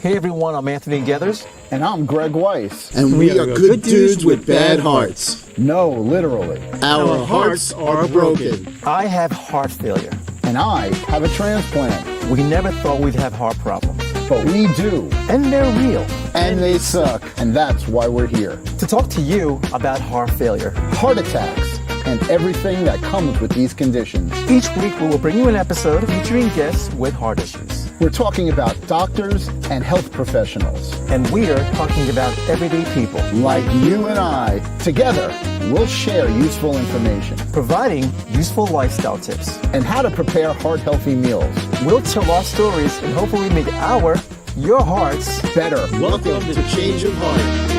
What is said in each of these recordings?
Hey everyone, I'm Anthony Geathers. And I'm Gregg Weiss. And we are good dudes with bad hearts. No, literally. Our hearts are broken. I have heart failure. And I have a transplant. We never thought we'd have heart problems. But we do. And they're real. And they suck. And that's why we're here. To talk to you about heart failure, heart attacks, and everything that comes with these conditions. Each week we will bring you an episode featuring guests with heart issues. We're talking about doctors and health professionals. And we're talking about everyday people. Like you and I. Together, we'll share useful information. Providing useful lifestyle tips. And how to prepare heart-healthy meals. We'll tell our stories and hopefully make your hearts better. Welcome to Change of Heart.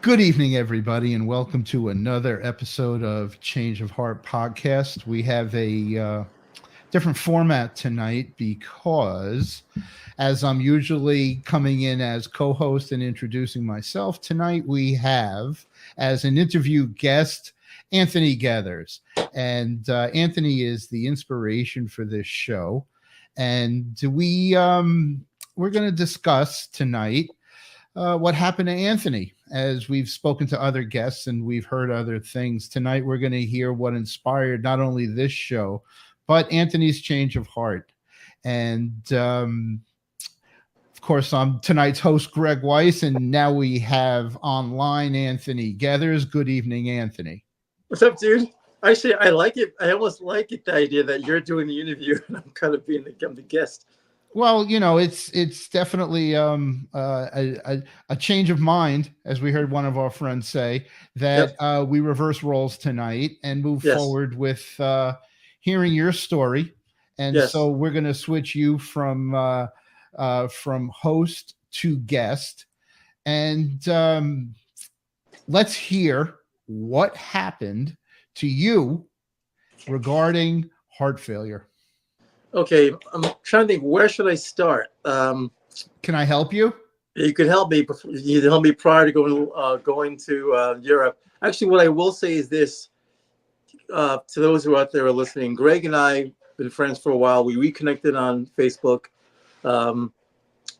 Good evening, everybody, and welcome to another episode of Change of Heart podcast. We have a different format tonight because, as I'm usually coming in as co-host and introducing myself, tonight we have, as an interview guest, Anthony Geathers. And Anthony is the inspiration for this show. And we're going to discuss tonight what happened to Anthony. As we've spoken to other guests and we've heard other things, tonight we're going to hear what inspired not only this show, but Anthony's change of heart. And of course, I'm tonight's host, Gregg Weiss, and now we have online Anthony Geathers. Good evening, Anthony. What's up, dude? Actually, I like it. I almost like it, the idea that you're doing the interview and I'm kind of being the guest. Well, you know, it's definitely a change of mind, as we heard one of our friends say, that we reverse roles tonight and move forward with hearing your story. And so we're going to switch you from host to guest. And let's hear what happened to you regarding heart failure. Okay, I'm trying to think, where should I start? Can I help you? You could help me. You help me prior to going to Europe. Actually, what I will say is this: to those who are out there are listening, Gregg and I have been friends for a while. We reconnected on Facebook.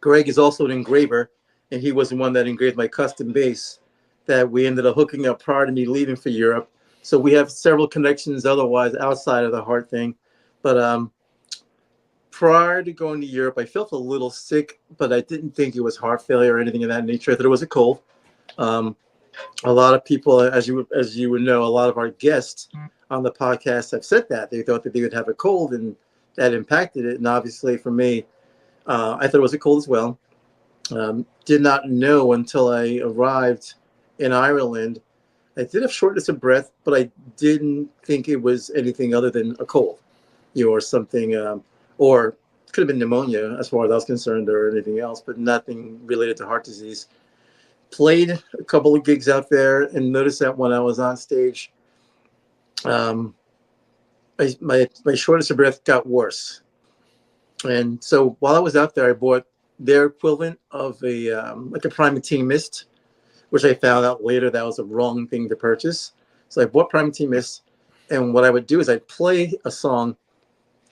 Gregg is also an engraver, and he was the one that engraved my custom bass that we ended up hooking up prior to me leaving for Europe. So we have several connections otherwise outside of the heart thing, but prior to going to Europe, I felt a little sick, but I didn't think it was heart failure or anything of that nature. I thought it was a cold. A lot of people, as you would know, a lot of our guests on the podcast have said that. They thought that they would have a cold, and that impacted it. And obviously for me, I thought it was a cold as well. Did not know until I arrived in Ireland. I did have shortness of breath, but I didn't think it was anything other than a cold, or something. Or could have been pneumonia as far as I was concerned, or anything else, but nothing related to heart disease. Played a couple of gigs out there and noticed that when I was on stage, my shortness of breath got worse. And so while I was out there, I bought their equivalent of a Primatene Mist, which I found out later that was a wrong thing to purchase. So I bought Primatene Mist, and what I would do is I'd play a song.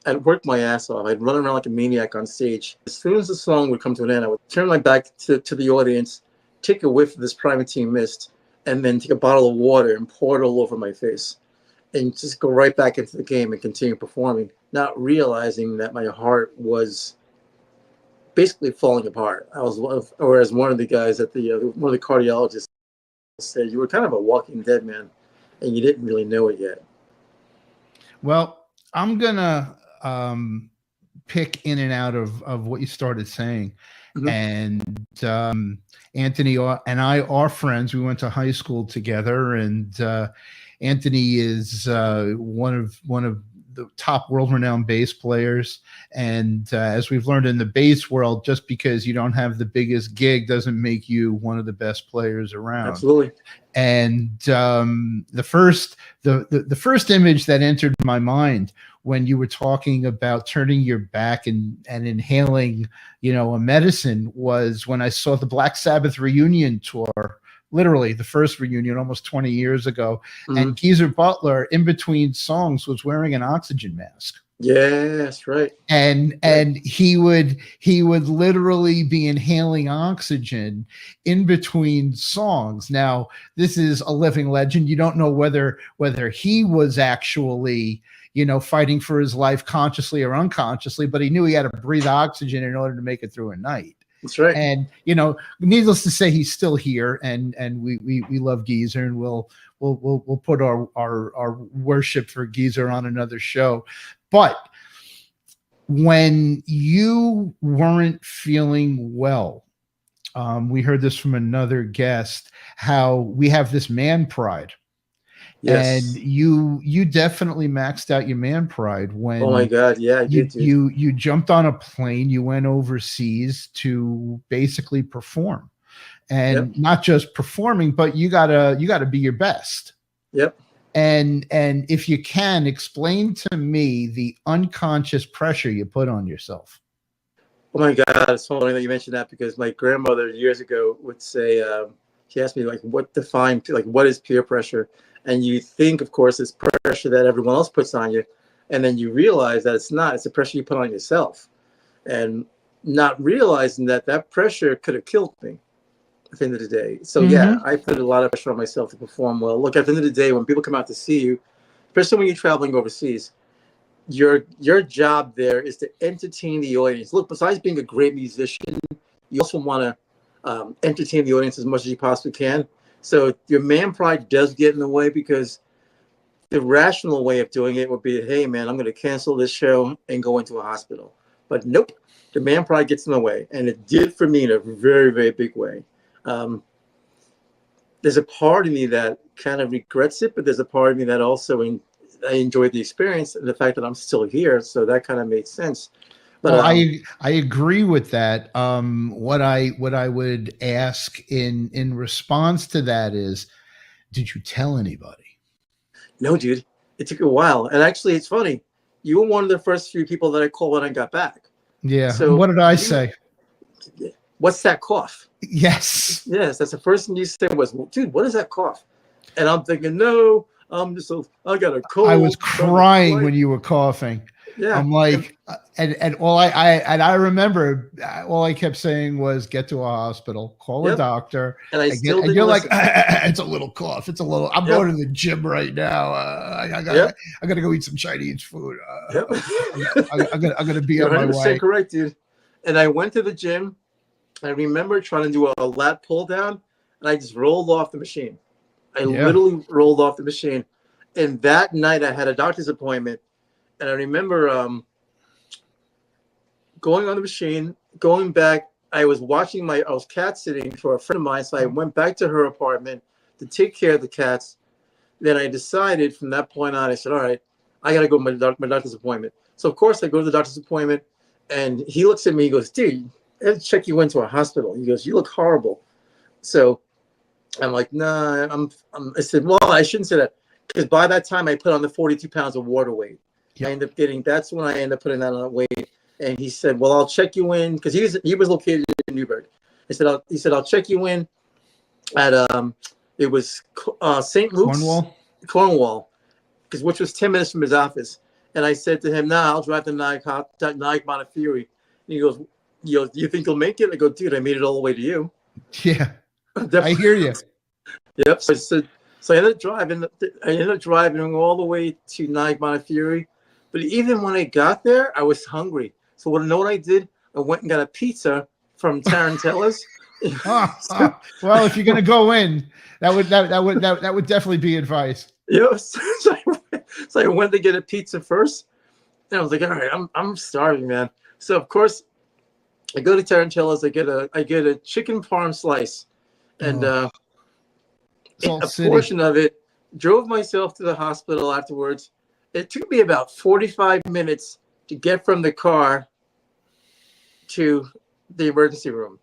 I'd work my ass off. I'd run around like a maniac on stage. As soon as the song would come to an end, I would turn my back to the audience, take a whiff of this Primatene Mist, and then take a bottle of water and pour it all over my face, and just go right back into the game and continue performing, not realizing that my heart was basically falling apart. Or as one of the guys at one of the cardiologists said, you were kind of a walking dead man, and you didn't really know it yet. Well, I'm gonna pick in and out of what you started saying. Mm-hmm. And Anthony and I are friends. We went to high school together, and Anthony is one of the top world-renowned bass players. And as we've learned in the bass world, just because you don't have the biggest gig doesn't make you one of the best players around. Absolutely. And the first image that entered my mind when you were talking about turning your back and inhaling, a medicine, was when I saw the Black Sabbath reunion tour literally the first reunion almost 20 years ago. Mhm. And Geezer Butler, in between songs, was wearing an oxygen mask. Yes, right. And he would literally be inhaling oxygen in between songs. Now, this is a living legend. You don't know whether he was actually, fighting for his life consciously or unconsciously, but he knew he had to breathe oxygen in order to make it through a night. That's right. And needless to say, he's still here, and we love Geezer, and we'll put our worship for Geezer on another show. But when you weren't feeling well, we heard this from another guest, how we have this man pride. Yes. And you definitely maxed out your man pride when, oh my God, yeah, I did, dude. you jumped on a plane, you went overseas to basically perform, and not just performing, but you gotta be your best. Yep. And if you can, explain to me the unconscious pressure you put on yourself. Oh my God, it's funny that you mentioned that, because my grandmother years ago would say, she asked me, like, what is peer pressure? And you think, of course, it's pressure that everyone else puts on you. And then you realize that it's not. It's the pressure you put on yourself. And not realizing that pressure could have killed me at the end of the day. So, yeah, I put a lot of pressure on myself to perform well. Look, at the end of the day, when people come out to see you, especially when you're traveling overseas, your job there is to entertain the audience. Look, besides being a great musician, you also want to entertain the audience as much as you possibly can. So your man pride does get in the way, because the rational way of doing it would be, hey, man, I'm going to cancel this show and go into a hospital. But nope, the man pride gets in the way. And it did for me in a very, very big way. There's a part of me that kind of regrets it, but there's a part of me that also I enjoyed the experience and the fact that I'm still here. So that kind of made sense. But well, I agree with that. What I would ask in response to that is, did you tell anybody? No, dude, it took a while. And actually, it's funny. You were one of the first few people that I called when I got back. Yeah. So what did I say? What's that cough? Yes. Yes, that's the first thing you said was, dude, what is that cough? And I'm thinking, no, I got a cold. I was crying when you were coughing. Yeah. I'm like, and I remember all I kept saying was, get to a hospital, call a doctor. And and you're like, it's a little cough. It's a little, I'm going to the gym right now. I gotta go eat some Chinese food. I'm gonna be on my way. Correct, dude. And I went to the gym. I remember trying to do a lat pull down, and I just rolled off the machine. I literally rolled off the machine. And that night I had a doctor's appointment. And I remember going on the machine, going back. I was cat sitting for a friend of mine. So I went back to her apartment to take care of the cats. Then I decided from that point on, I said, all right, I got to go to my doctor's appointment. So, of course, I go to the doctor's appointment. And he looks at me. He goes, dude, let's check you into a hospital. He goes, you look horrible. So I'm like, nah. I said, well, I shouldn't say that. Because by that time, I put on the 42 pounds of water weight. Yep. That's when I ended up putting that on weight. And he said, well, I'll check you in, because he was located in Newburgh. He said, I'll check you in at it was St. Luke's, Cornwall, which was 10 minutes from his office. And I said to him, nah, I'll drive to Nyack Montefiore. And he goes, do you think you'll make it? I go, dude, I made it all the way to you. Yeah, I hear you. Yep. So I ended up driving all the way to Nyack Montefiore. But even when I got there, I was hungry. So what I did? I went and got a pizza from Tarantella's. Well, if you're gonna go in, that would definitely be advice. Yes. So I went to get a pizza first, and I was like, all right, I'm starving, man. So of course, I go to Tarantella's. I get a chicken parm slice, and a portion of it. Drove myself to the hospital afterwards. It took me about 45 minutes to get from the car to the emergency room.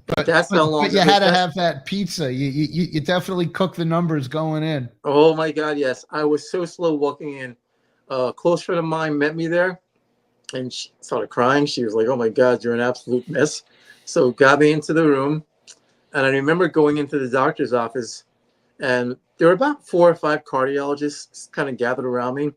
But that's how long. But you had to have that pizza. You definitely cooked the numbers going in. Oh my God, yes! I was so slow walking in. A close friend of mine met me there, and she started crying. She was like, "Oh my God, you're an absolute mess." So got me into the room, And I remember going into the doctor's office, and there were about 4 or 5 cardiologists kind of gathered around me.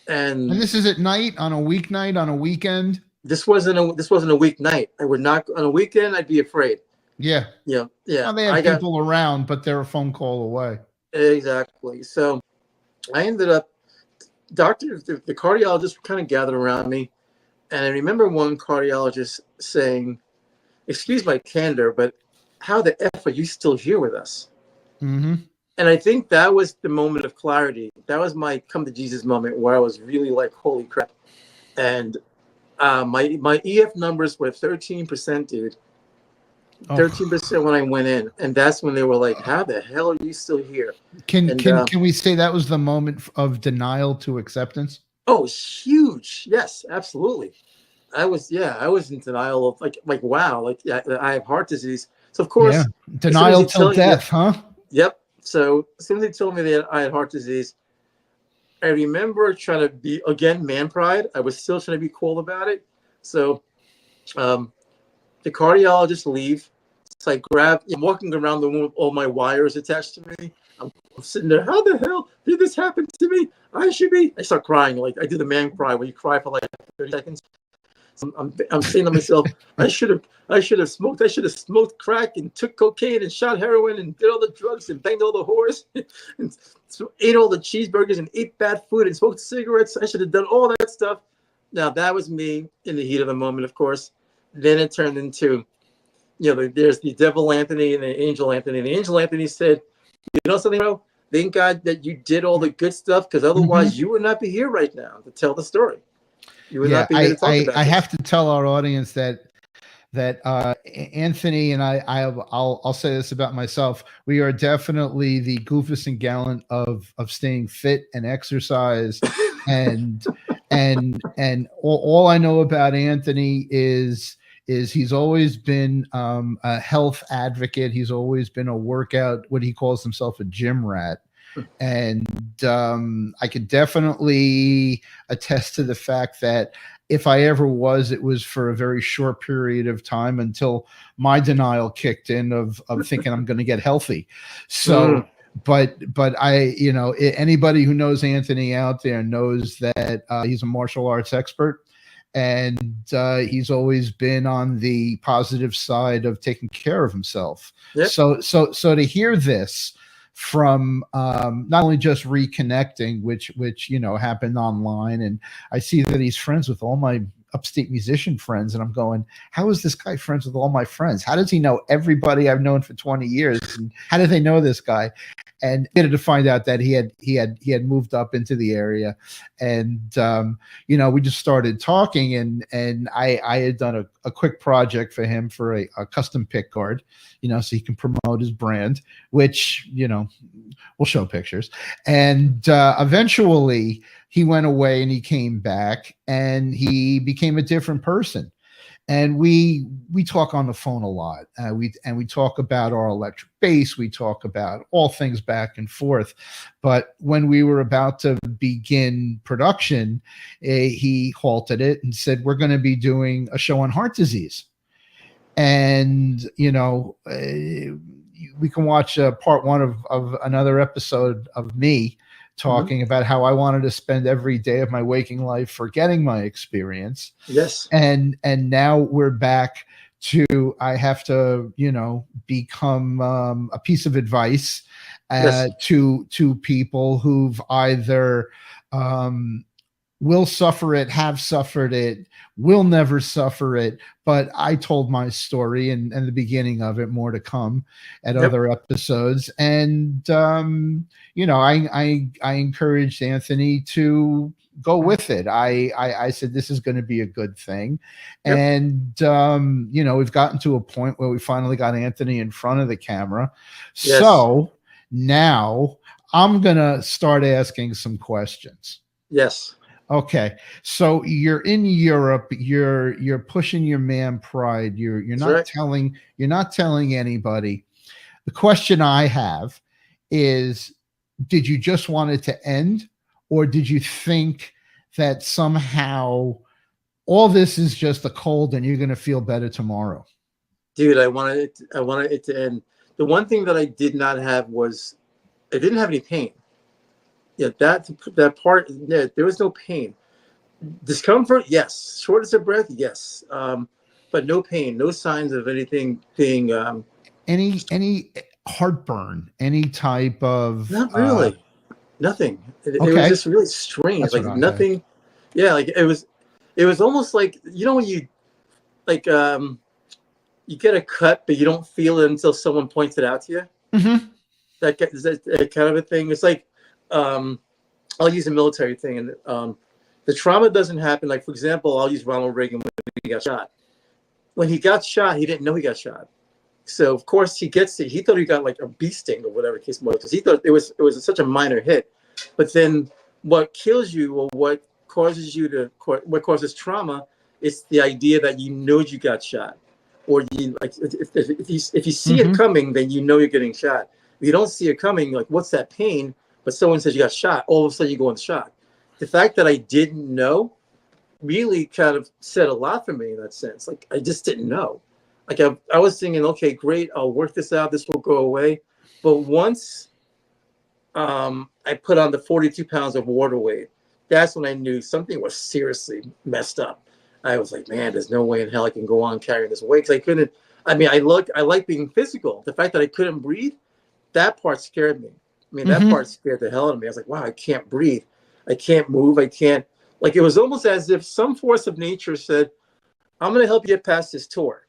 And And this is at night, on a weeknight, on a weekend. this wasn't a weeknight. I would not on a weekend. I'd be afraid. Yeah. Yeah. Well, they have people around, but they're a phone call away. Exactly. So I ended up, the cardiologists kind of gathered around me. And I remember one cardiologist saying, excuse my candor, but how the F are you still here with us? Mm-hmm. And I think that was the moment of clarity. That was my come to Jesus moment where I was really like, holy crap. And my EF numbers were 13%, dude. 13% when I went in. And that's when they were like, how the hell are you still here? Can we say that was the moment of denial to acceptance? Oh, huge. Yes, absolutely. I was in denial of like wow, like yeah, I have heart disease. So of course, denial till death, huh? Yep. So as soon as they told me that I had heart disease, I remember trying to be, again, man pride. I was still trying to be cool about it. So the cardiologist leave. So I I'm walking around the room with all my wires attached to me. I'm sitting there. How the hell did this happen to me? I start crying. Like I do the man cry where you cry for like 30 seconds. So I'm saying to myself, I should have smoked crack and took cocaine and shot heroin and did all the drugs and banged all the whores and ate all the cheeseburgers and ate bad food and smoked cigarettes. I should have done all that stuff. Now that was me in the heat of the moment, of course. Then it turned into, there's the devil Anthony and the angel Anthony. And the angel Anthony said, you know something, bro? Thank God that you did all the good stuff, because otherwise you would not be here right now to tell the story. You would not be here to talk about I have to tell our audience that Anthony and I'll say this about myself. We are definitely the goofus and gallant of staying fit and exercise. and all I know about Anthony is he's always been a health advocate. He's always been a workout, what he calls himself, a gym rat. And I could definitely attest to the fact that if I ever was, it was for a very short period of time until my denial kicked in of thinking I'm going to get healthy. So, but I, anybody who knows Anthony out there knows that he's a martial arts expert. And he's always been on the positive side of taking care of himself. Yep. So to hear this from not only just reconnecting, which happened online, and I see that he's friends with all my upstate musician friends, and I'm going, how is this guy friends with all my friends? How does he know everybody I've known for 20 years? And how do they know this guy? And to find out that he had moved up into the area, and we just started talking, and I had done a quick project for him for a custom pick guard, so he can promote his brand, which we'll show pictures. And eventually he went away and he came back and he became a different person. And we talk on the phone a lot. We talk about our electric bass. We talk about all things back and forth. But when we were about to begin production, he halted it and said, "We're going to be doing a show on heart disease." And we can watch part 1 of another episode of me talking about how I wanted to spend every day of my waking life forgetting my experience. Yes. And now we're back to, I have to, become a piece of advice to people who've either will suffer it, have suffered it, will never suffer it. But I told my story and the beginning of it, more to come at other episodes. And, I encouraged Anthony to go with it. I said, this is going to be a good thing. Yep. And, we've gotten to a point where we finally got Anthony in front of the camera. Yes. So now I'm going to start asking some questions. Yes. Okay, so you're in Europe. You're pushing your man pride. You're not telling anybody. The question I have is, did you just want it to end, or did you think that somehow all this is just a cold and you're going to feel better tomorrow? dude, I wanted it to end. The one thing that I did not have was I didn't have any pain. Yeah, that part, yeah, there was no pain. Discomfort, yes. Shortness of breath, yes. But no pain, no signs of anything being. Any heartburn, any type of Not really. Nothing. It was okay. just really strange. That's Like what I had. nothing. Yeah, like it was almost like, you know, when you like you get a cut, but you don't feel it until someone points it out to you. Mm-hmm. That kind of a thing. It's like I'll use a military thing, and the trauma doesn't happen. Like, for example, I'll use Ronald Reagan when he got shot. When he got shot, he didn't know he got shot. So of course he gets it. He thought he got like a bee sting or whatever the case was, because he thought it was such a minor hit. But then what kills you, or what causes trauma, is the idea that you know you got shot, or you like if you see it coming, then you know you're getting shot. If you don't see it coming, like, what's that pain? But someone says you got shot, all of a sudden you go in shock. The fact that I didn't know really kind of said a lot for me in that sense. Like, I just didn't know. Like, I was thinking, okay, great, I'll work this out, this will go away. But once I put on the 42 pounds of water weight, that's when I knew something was seriously messed up. I was like, man, there's no way in hell I can go on carrying this weight, because I couldn't. I mean, I like being physical. The fact that I couldn't breathe, that part scared me. I mean, that part scared the hell out of me. I was like, wow, I can't breathe. I can't move. I can't. Like, it was almost as if some force of nature said, I'm going to help you get past this tour.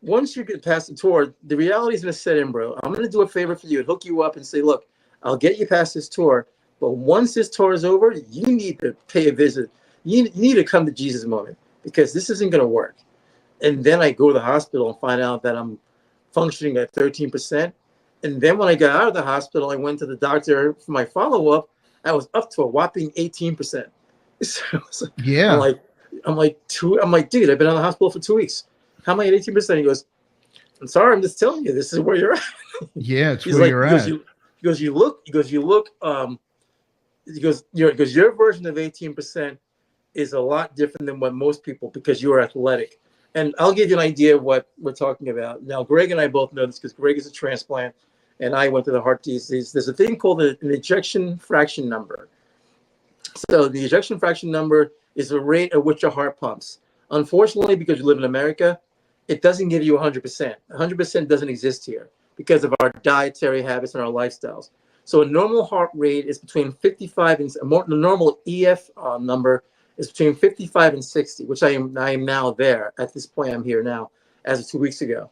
Once you get past the tour, the reality is going to set in, bro. I'm going to do a favor for you and hook you up and say, look, I'll get you past this tour. But once this tour is over, you need to pay a visit. You need to come to Jesus moment, because this isn't going to work. And then I go to the hospital and find out that I'm functioning at 13%. And then when I got out of the hospital, I went to the doctor for my follow-up. I was up to a whopping 18%. So Yeah. I'm like, dude, I've been out of the hospital for 2 weeks. How am I at 18%? He goes, I'm sorry, I'm just telling you, this is where you're at. Yeah, it's where you're at. He goes, you look, your version of 18% is a lot different than what most people, because you're athletic. And I'll give you an idea of what we're talking about. Now, Greg and I both know this, because Greg is a transplant and I went to the heart disease. There's a thing called an ejection fraction number. So the ejection fraction number is the rate at which your heart pumps. Unfortunately, because you live in America, it doesn't give you 100%. 100% doesn't exist here because of our dietary habits and our lifestyles. So a normal heart rate is between 55 and the normal EF number is between 55 and 60, which I am now there. At this point, I'm here now, as of 2 weeks ago.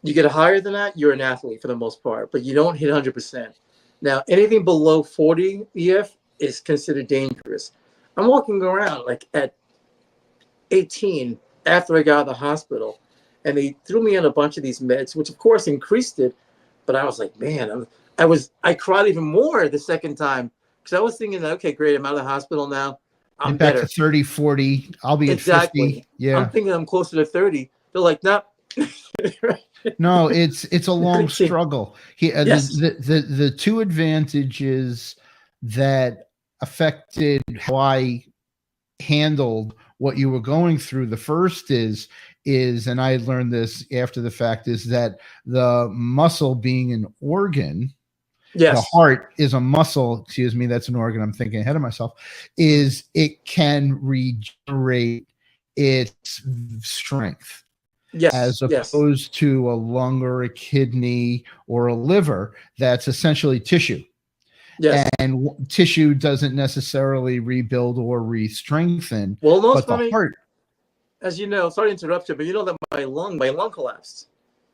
You get higher than that, you're an athlete for the most part, but you don't hit 100%. Now, anything below 40 EF is considered dangerous. I'm walking around like at 18 after I got out of the hospital, and they threw me on a bunch of these meds, which of course increased it. But I was like, man, I cried even more the second time, because I was thinking that, okay, great, I'm out of the hospital now. I'm back better. to 30, 40. I'll be Exactly. at 50. Yeah. I'm thinking I'm closer to 30. They're like, no. No, it's a long struggle. Yes. The two advantages that affected how I handled what you were going through. The first is, and I learned this after the fact, is that the muscle being an organ, yes, the heart is a muscle, excuse me, that's an organ, I'm thinking ahead of myself, is it can regenerate its strength. Yes, as opposed to a lung or a kidney or a liver that's essentially tissue. Yes. And tissue doesn't necessarily rebuild or re-strengthen. Well, most but funny, the heart, as you know, sorry to interrupt you, but you know that my lung collapsed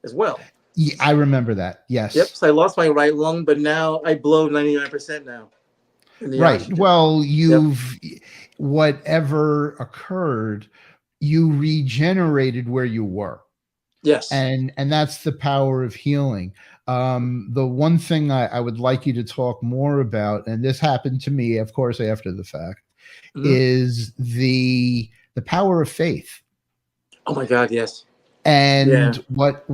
as well. Yeah, I remember that. Yes. Yep. So I lost my right lung, but now I blow 99% now. Right. Oxygen. Well, whatever occurred, you regenerated where you were. Yes. And that's the power of healing. The one thing I would like you to talk more about, and this happened to me, of course, after the fact, is the power of faith. Oh my God, yes. And what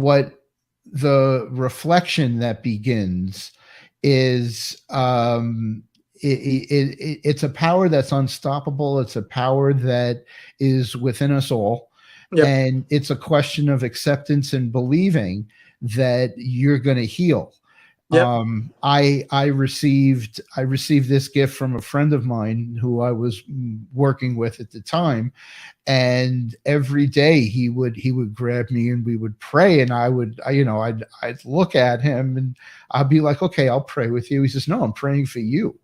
the reflection that begins is it's a power that's unstoppable. It's a power that is within us all. Yep. And it's a question of acceptance and believing that you're going to heal. Yep. I received this gift from a friend of mine who I was working with at the time, and every day he would grab me and we would pray, and I'd look at him and I'd be like, okay, I'll pray with you. He says, no, I'm praying for you.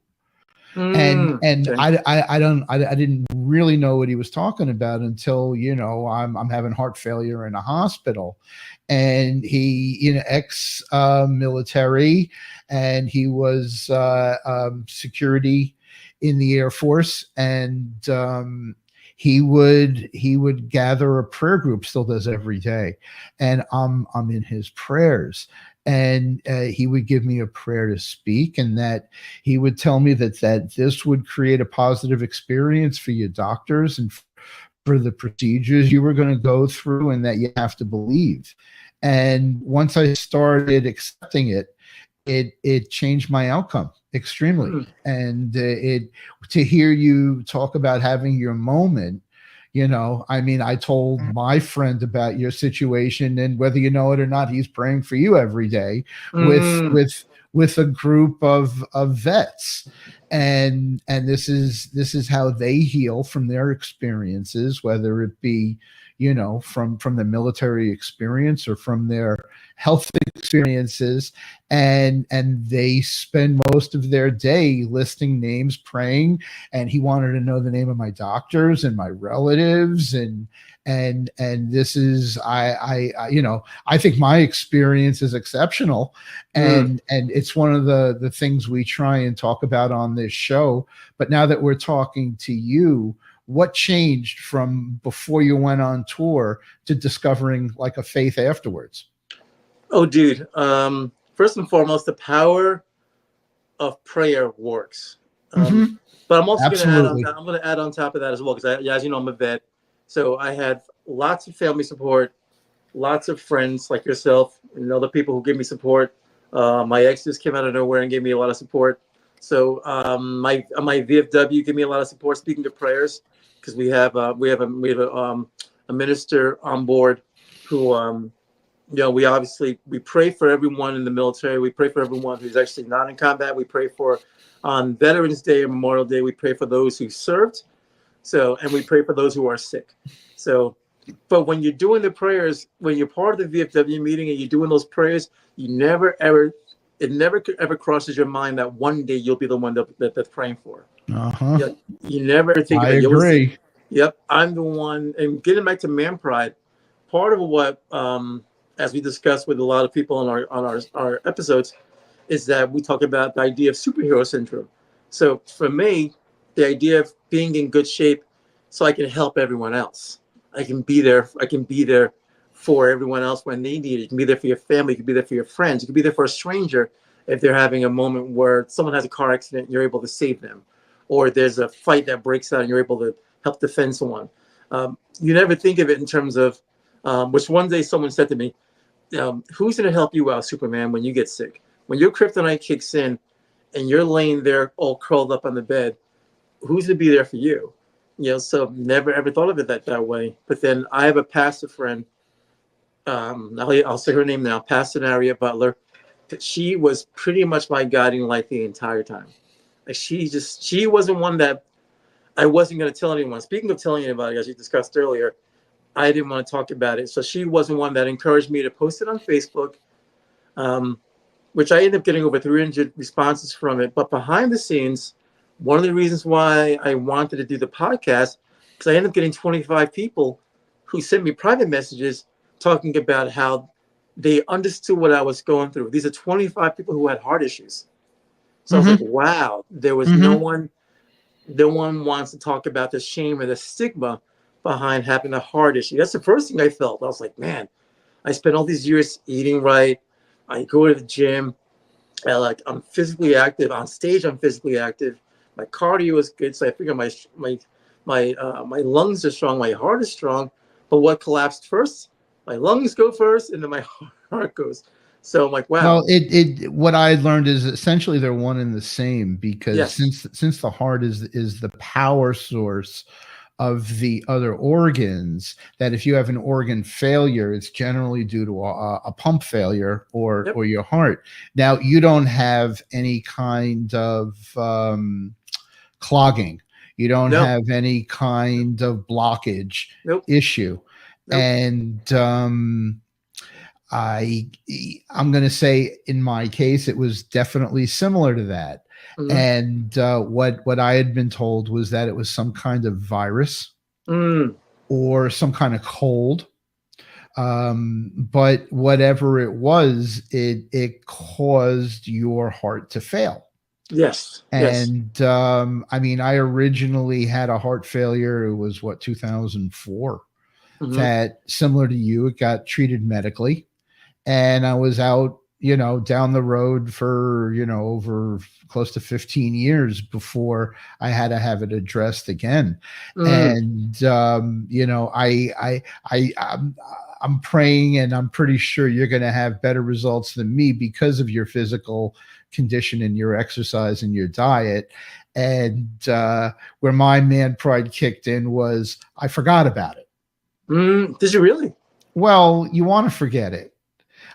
And Okay. I didn't really know what he was talking about until I'm having heart failure in a hospital, and he ex military, and he was security in the Air Force, and he would gather a prayer group, still does every day, and I'm in his prayers. And he would give me a prayer to speak, and that he would tell me that this would create a positive experience for your doctors and for the procedures you were going to go through, and that you have to believe. And once I started accepting it, it changed my outcome extremely. And to hear you talk about having your moment, I told my friend about your situation, and whether you know it or not, he's praying for you every day with a group of vets. And this is how they heal from their experiences, whether it be from the military experience or from their health experiences, and they spend most of their day listing names, praying. And he wanted to know the name of my doctors and my relatives, and this is I think my experience is exceptional, and it's one of the things we try and talk about on this show. But now that we're talking to you, what changed from before you went on tour to discovering like a faith afterwards? Oh, dude. First and foremost, the power of prayer works. But I'm also going to add on top of that as well, because as you know, I'm a vet. So I had lots of family support, lots of friends like yourself, and other people who give me support. My ex just came out of nowhere and gave me a lot of support. So my VFW gave me a lot of support. Speaking of prayers, because we have a minister on board who we pray for everyone in the military. We pray for everyone who's actually not in combat. We pray for on Veterans Day and Memorial Day. We pray for those who served. And we pray for those who are sick. But when you're doing the prayers, when you're part of the VFW meeting and you're doing those prayers, it never ever crosses your mind that one day you'll be the one that's praying for. You never think I of it. agree. Yep, I'm the one. And getting back to man pride, part of what, as we discussed with a lot of people on our episodes, is that we talk about the idea of superhero syndrome. So for me, the idea of being in good shape so I can help everyone else. I can be there for everyone else when they need it. You can be there for your family. You can be there for your friends. You can be there for a stranger if they're having a moment where someone has a car accident and you're able to save them. Or there's a fight that breaks out and you're able to help defend someone. You never think of it in terms of, which one day someone said to me, who's going to help you out, Superman, when you get sick? When your kryptonite kicks in and you're laying there all curled up on the bed, who's to be there for you? So never ever thought of it that way. But then I have a pastor friend. I'll say her name now, Pastor Naria Butler. She was pretty much my guiding light the entire time. Like she wasn't one that I wasn't going to tell anyone. Speaking of telling anybody, as you discussed earlier, I didn't want to talk about it. So she wasn't one that encouraged me to post it on Facebook, which I ended up getting over 300 responses from it. But behind the scenes, one of the reasons why I wanted to do the podcast, because I ended up getting 25 people who sent me private messages talking about how they understood what I was going through. These are 25 people who had heart issues. So I was like, wow, there was no one wants to talk about the shame or the stigma behind having a heart issue. That's the first thing I felt. I was like, man, I spent all these years eating right. I go to the gym. I'm physically active. On stage, I'm physically active. My cardio is good. So I figure my lungs are strong. My heart is strong. But what collapsed first? My lungs go first, and then my heart goes. So I'm like, wow. Well, what I learned is essentially they're one and the same, because since the heart is the power source of the other organs, that if you have an organ failure, it's generally due to a pump failure or your heart. Now, you don't have any kind of clogging. You don't have any kind of blockage issue. And I'm going to say in my case, it was definitely similar to that. And what I had been told was that it was some kind of virus or some kind of cold. But whatever it was, it caused your heart to fail. Yes. And I mean, I originally had a heart failure. It was 2004. That, similar to you, it got treated medically, and I was out, down the road for, over close to 15 years before I had to have it addressed again. And, I'm praying, and I'm pretty sure you're going to have better results than me because of your physical condition and your exercise and your diet. And where my man pride kicked in was I forgot about it. Did you really? Well, you want to forget it.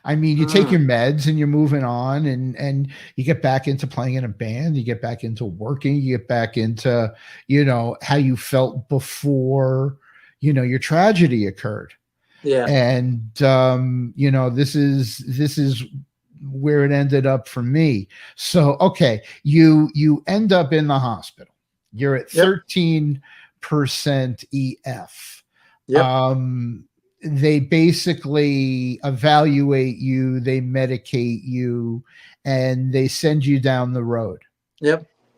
I mean, you take your meds and you're moving on, and you get back into playing in a band, you get back into working, you get back into, how you felt before, your tragedy occurred. Yeah. And, this is where it ended up for me. So, okay, you end up in the hospital. You're at 13% EF. They basically evaluate you, they medicate you, and they send you down the road.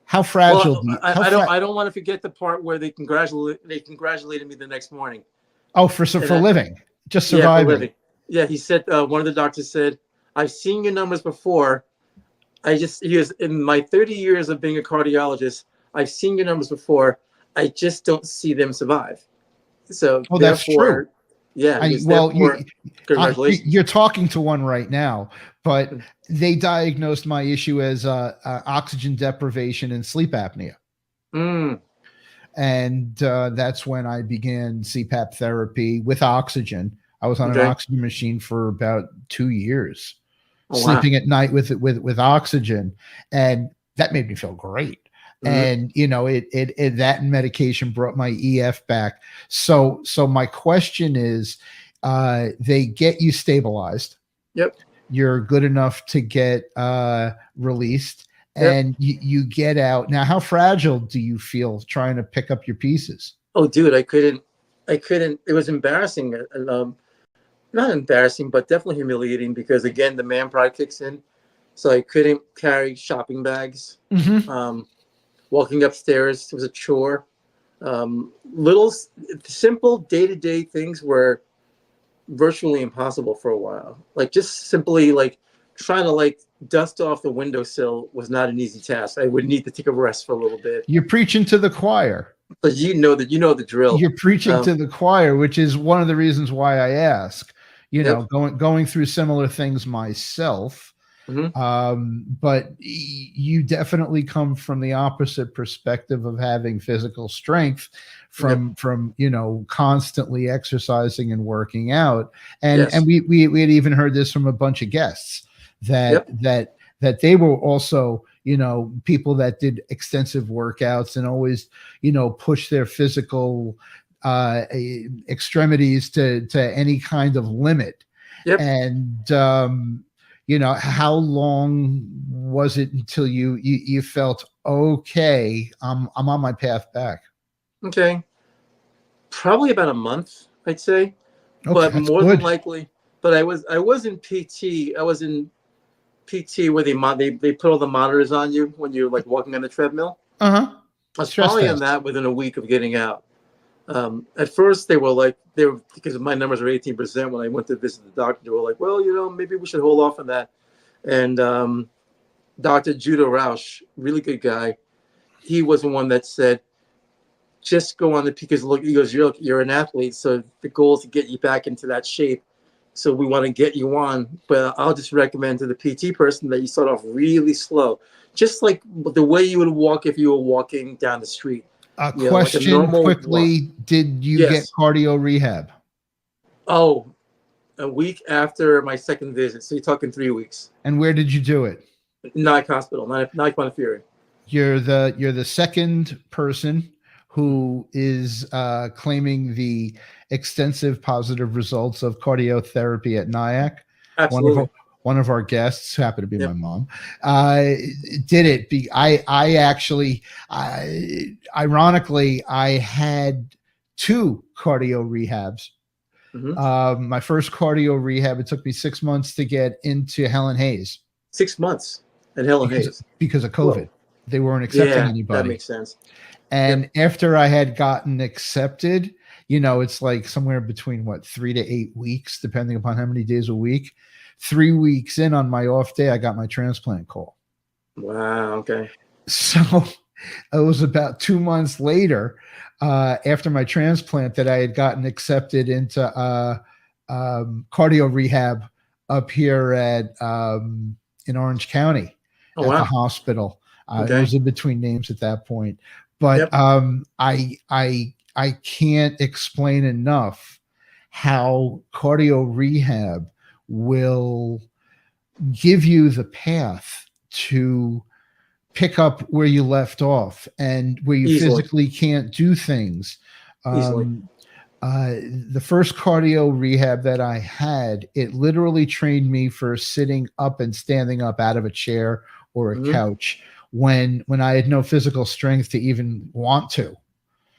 How fragile? Well, I don't want to forget the part where they congratulated me the next morning. Oh, for living, just surviving. For living. Yeah, he said, one of the doctors said, "I've seen your numbers before. He was in my 30 years of being a cardiologist. I've seen your numbers before. I just don't see them survive." So, that's true. Yeah. Congratulations. You're talking to one right now, but they diagnosed my issue as oxygen deprivation and sleep apnea. And that's when I began CPAP therapy with oxygen. I was on an oxygen machine for about 2 years, sleeping at night with oxygen, and that made me feel great. And it that medication brought my EF back. So my question is, they get you stabilized. You're good enough to get released, and you get out. Now, how fragile do you feel trying to pick up your pieces? Oh, dude, I couldn't. It was embarrassing. Not embarrassing, but definitely humiliating, because again, the man pride kicks in. So I couldn't carry shopping bags. Walking upstairs was a chore. Little simple day-to-day things were virtually impossible for a while. Like just simply trying to dust off the windowsill was not an easy task. I would need to take a rest for a little bit. You're preaching to the choir. But you know the drill. You're preaching to the choir, which is one of the reasons why I ask. Going through similar things myself. But you definitely come from the opposite perspective of having physical strength from constantly exercising and working out. And we had even heard this from a bunch of guests that they were also, people that did extensive workouts and always, push their physical extremities to any kind of limit. And how long was it until you felt okay? I'm on my path back. Okay, probably about a month, I'd say. Okay, but more than likely. But I was in PT. I was in PT where they put all the monitors on you when you're walking on the treadmill. I was probably on that within a week of getting out. At first they were because my numbers were 18%. When I went to visit the doctor, they were like, well, maybe we should hold off on that. And Dr. Judah Rausch, really good guy, he was the one that said, just go on the PT, because look, he goes, you're an athlete, so the goal is to get you back into that shape. So we want to get you on, but I'll just recommend to the PT person that you start off really slow, just like the way you would walk if you were walking down the street. Like a Question normal quickly: did you get Yes. cardio rehab? Oh, a week after my second visit. So you're talking 3 weeks. And where did you do it? Nike Hospital, Nike Montefiore. You're the second person who is claiming the extensive positive results of cardiotherapy at NIAC. Absolutely. One of our guests, who happened to be Yep. my mom, did it. I actually, ironically, I had 2 cardio rehabs. Mm-hmm. My first cardio rehab, it took me 6 months to get into Helen Hayes 6 months at Helen Hayes. because of COVID. Whoa. They weren't accepting Yeah, anybody. that makes sense. And after I had gotten accepted, it's like somewhere between 3 to 8 weeks, depending upon how many days a week. 3 weeks in, on my off day, I got my transplant call. Wow. Okay. So it was about 2 months later, after my transplant, that I had gotten accepted into cardio rehab up here at in Orange County Oh, at wow. the hospital. Okay. It was in between names at that point, but Yep. I can't explain enough how cardio rehab will give you the path to pick up where you left off and where you Easily. physically can't do things. Easily. The first cardio rehab that I had, it literally trained me for sitting up and standing up out of a chair or a Mhm. couch when I had no physical strength to even want to.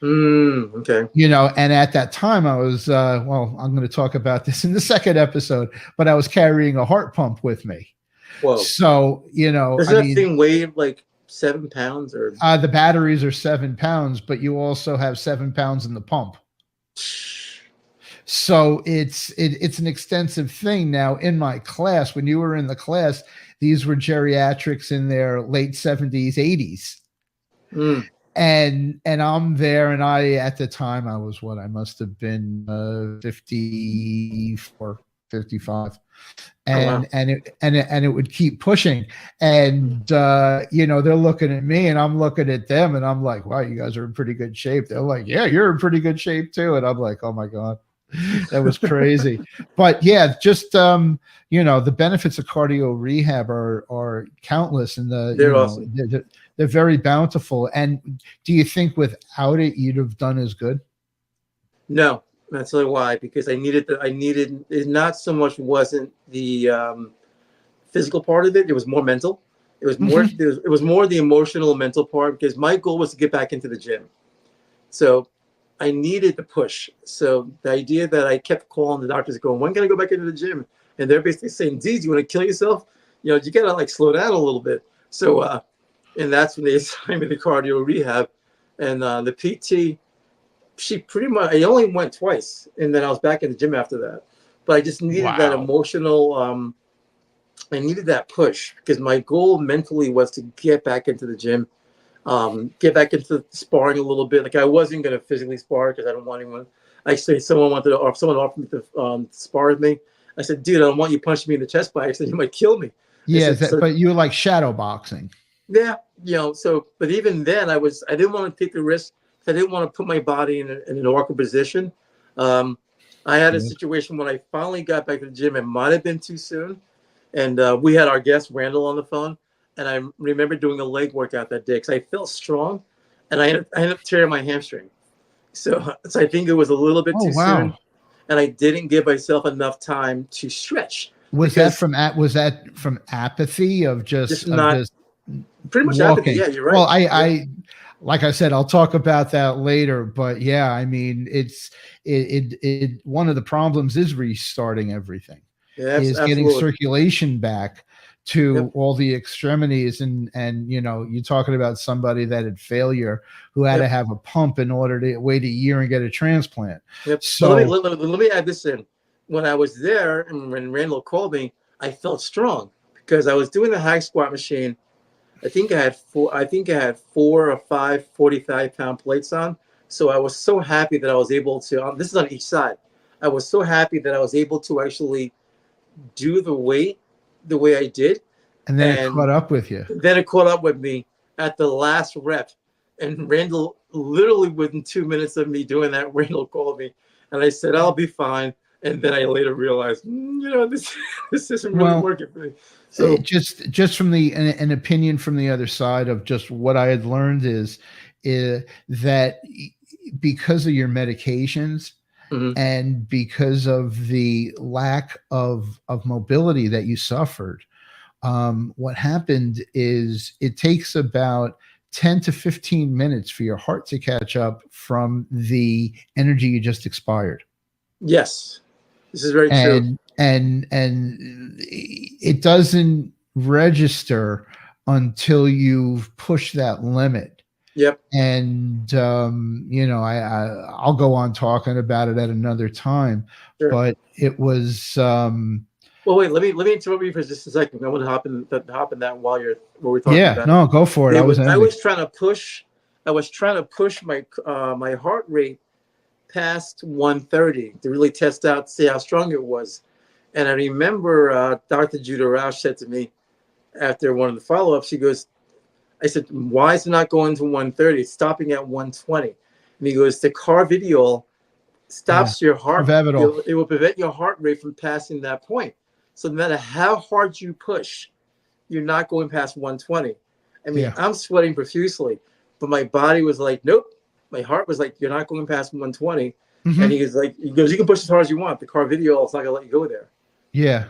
Okay. And at that time I was, I'm going to talk about this in the second episode, but I was carrying a heart pump with me. Whoa. So, Does that thing weigh like 7 pounds or? The batteries are 7 pounds, but you also have 7 pounds in the pump. So it's an extensive thing. Now, in my class, when you were in the class, these were geriatrics in their late 70s, 80s. Mm. And I'm there, and at the time I was I must have been 54, 55. And it would keep pushing, and they're looking at me and I'm looking at them, and I'm like, wow, you guys are in pretty good shape. They're like, yeah, you're in pretty good shape too. And I'm like, oh my god, that was crazy. But yeah, just the benefits of cardio rehab are countless, and they're awesome. They're very bountiful. And do you think without it you'd have done as good? No. That's really why, because I needed it. Not so much wasn't the physical part of it. It was more mental. It was more it was more the emotional, mental part, because my goal was to get back into the gym. So I needed the push. So the idea that I kept calling the doctors going, when can I go back into the gym? And they're basically saying, geez, you want to kill yourself? You gotta slow down a little bit. So and that's when they assigned me the cardio rehab. And the PT, she pretty much, I only went twice, and then I was back in the gym after that. But I just needed that emotional, I needed that push, because my goal mentally was to get back into the gym, get back into sparring a little bit. Like, I wasn't going to physically spar because I don't want anyone. Actually, someone offered me to spar with me. I said, dude, I don't want you punching me in the chest by accident. You might kill me. Yeah, but you were like shadow boxing. Yeah, but even then I didn't want to take the risk. I didn't want to put my body in an awkward position. I had a situation when I finally got back to the gym. It might have been too soon. And we had our guest, Randall, on the phone. And I remember doing a leg workout that day because I felt strong. And I ended up tearing my hamstring. So I think it was a little bit too soon. And I didn't give myself enough time to stretch. Was that from apathy of just pretty much walking? apathy? Yeah, you're right. Well, I like I said, I'll talk about that later. But yeah, I mean, it's one of the problems is restarting everything. Yeah, is absolutely. Getting circulation back to all the extremities, and you're talking about somebody that had failure who had to have a pump in order to wait a year and get a transplant. So let me add this in. When I was there and when Randall called me, I felt strong because I was doing the high squat machine. I think I had 4 or 5 45-pound plates on. So I was so happy that I was able to, this is on each side. I was so happy that I was able to actually do the weight the way I did. And then it caught up with you. Then it caught up with me at the last rep. And Randall literally within 2 minutes of me doing that, Randall called me, and I said, "I'll be fine." And then I later realized, this this isn't really working for me. So just from an opinion from the other side of just what I had learned is that because of your medications and because of the lack of mobility that you suffered, what happened is it takes about 10 to 15 minutes for your heart to catch up from the energy you just expired. Yes, this is very true. And it doesn't register until you've pushed that limit. Yep. And I'll go on talking about it at another time. Sure. But it was well, wait, let me interrupt you for just a second. I want to hop in that while we're talking about it. Yeah, no, go for it. I was trying to push my my heart rate past 130 to really test out, see how strong it was. And I remember Dr. Judah Rausch said to me after one of the follow-ups, I said, "Why is it not going to 130? It's stopping at 120." And he goes, "The carvidiol stops your heart. It will prevent your heart rate from passing that point. So no matter how hard you push, you're not going past 120." I mean, I'm sweating profusely, but my body was like, "Nope." My heart was like, "You're not going past 120." And he goes, "You can push as hard as you want. The carvidiol is not going to let you go there." Yeah.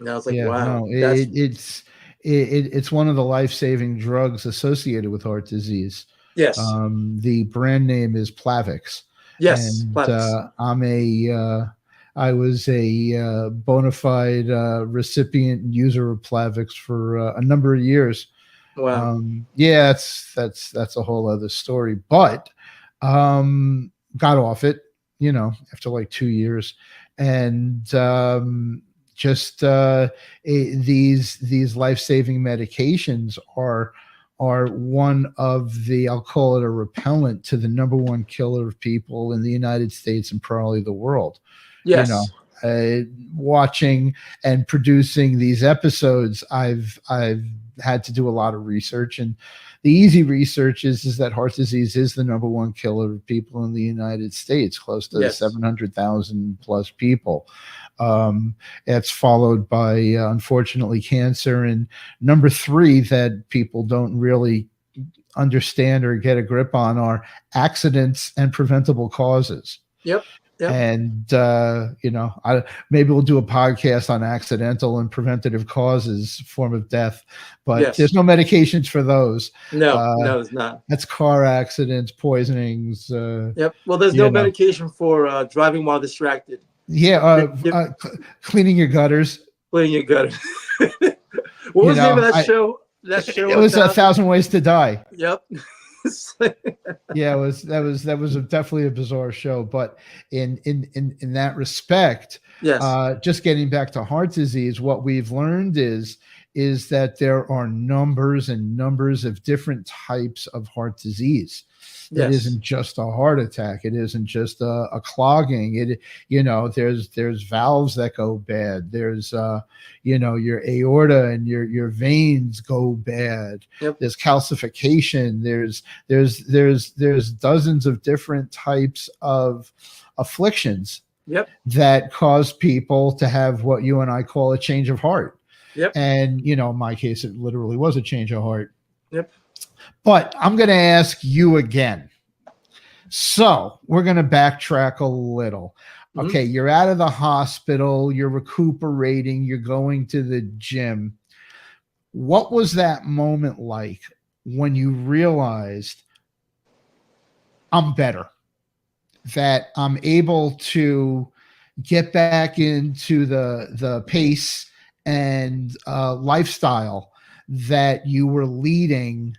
And I was like, wow. No, it's one of the life-saving drugs associated with heart disease. Yes. The brand name is Plavix. Yes. And Plavix. I was a bona fide recipient and user of Plavix for a number of years. Wow. That's a whole other story. But got off it, after like 2 years, and these life-saving medications are one of the, I'll call it a repellent to the number one killer of people in the United States and probably the world. Yes. Watching and producing these episodes, I've had to do a lot of research, and the easy research is that heart disease is the number one killer of people in the United States, close to 700,000 plus people. It's followed by, unfortunately, cancer. And number 3 that people don't really understand or get a grip on are accidents and preventable causes. Yep. Yep. And, maybe we'll do a podcast on accidental and preventative causes, form of death, but there's no medications for those. No, there's not. That's car accidents, poisonings. Yep. Well, there's no medication for driving while distracted. Yeah. Cleaning your gutters. Cleaning your gutters. What was the name of that show? It was 1,000 Ways to Die. Yep. Yeah, that was definitely a bizarre show, but in that respect, just getting back to heart disease, what we've learned is that there are numbers and numbers of different types of heart disease. It isn't just a heart attack. It isn't just a clogging. There's valves that go bad. There's your aorta and your veins go bad. Yep. There's calcification. There's dozens of different types of afflictions that cause people to have what you and I call a change of heart. Yep. And in my case, it literally was a change of heart. Yep. But I'm going to ask you again. So we're going to backtrack a little. Okay, you're out of the hospital, you're recuperating, you're going to the gym. What was that moment like when you realized I'm better, that I'm able to get back into the pace and lifestyle that you were leading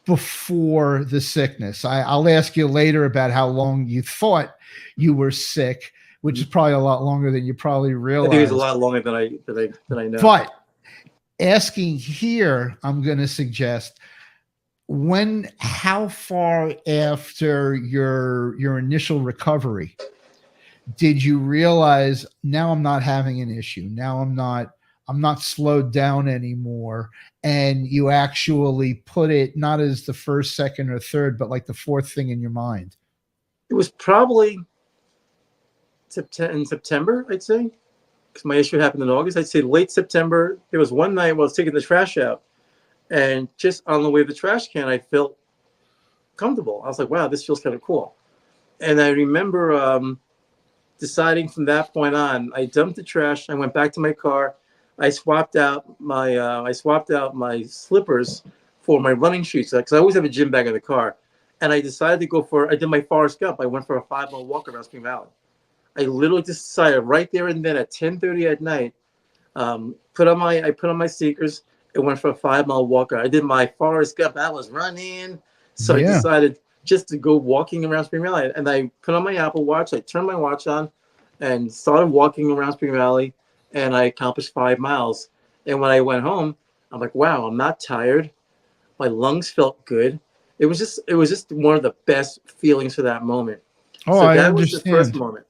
before the sickness? I'll ask you later about how long you thought you were sick, which is probably a lot longer than you probably realized. I think it's a lot longer than I know. But asking here, I'm going to suggest, how far after your initial recovery did you realize, now I'm not having an issue? Now I'm I'm not slowed down anymore. And you actually put it not as the first, second, or third, but like the fourth thing in your mind? It was probably in September, I'd say, because my issue happened in August. I'd say late September. There was one night while I was taking the trash out, and just on the way to the trash can, I felt comfortable. I was like, wow, this feels kind of cool. And I remember deciding from that point on, I dumped the trash. I went back to my car. I swapped out my slippers for my running shoes because I always have a gym bag in the car. And I decided to I did my Forrest Gump. I went for a 5-mile walk around Spring Valley. I literally just decided right there and then at 10:30 at night, put on my sneakers and went for a 5-mile walk. I did my Forrest Gump. I was running. So I decided just to go walking around Spring Valley. And I put on my Apple Watch. I turned my watch on and started walking around Spring Valley. And I accomplished 5 miles. And when I went home, I'm like, wow, I'm not tired. My lungs felt good. It was just one of the best feelings for that moment. Oh, so I that understand. was the first moment.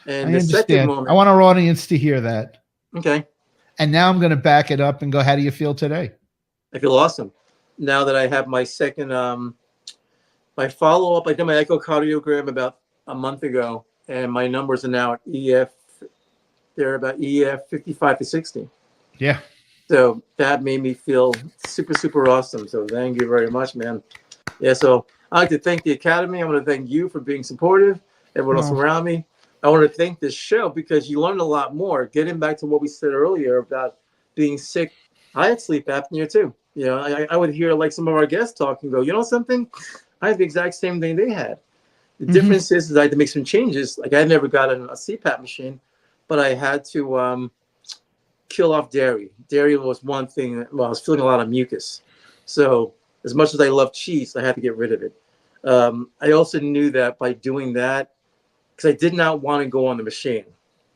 And I the understand. second moment. I want our audience to hear that. Okay. And now I'm going to back it up and go, how do you feel today? I feel awesome. Now that I have my second, my follow-up, I did my echocardiogram about a month ago, and my numbers are now at they're about EF 55 to 60. Yeah. So that made me feel super, super awesome. So thank you very much, man. Yeah, so I'd like to thank the Academy. I want to thank you for being supportive, everyone else around me. I want to thank this show because you learned a lot more. Getting back to what we said earlier about being sick, I had sleep apnea too. You know, I would hear like some of our guests talk and go, you know something? I had the exact same thing they had. The difference is I had to make some changes. Like I never got a CPAP machine, but I had to kill off dairy. Dairy was one thing. Well, I was feeling a lot of mucus. So as much as I love cheese, I had to get rid of it. I also knew that by doing that, because I did not want to go on the machine.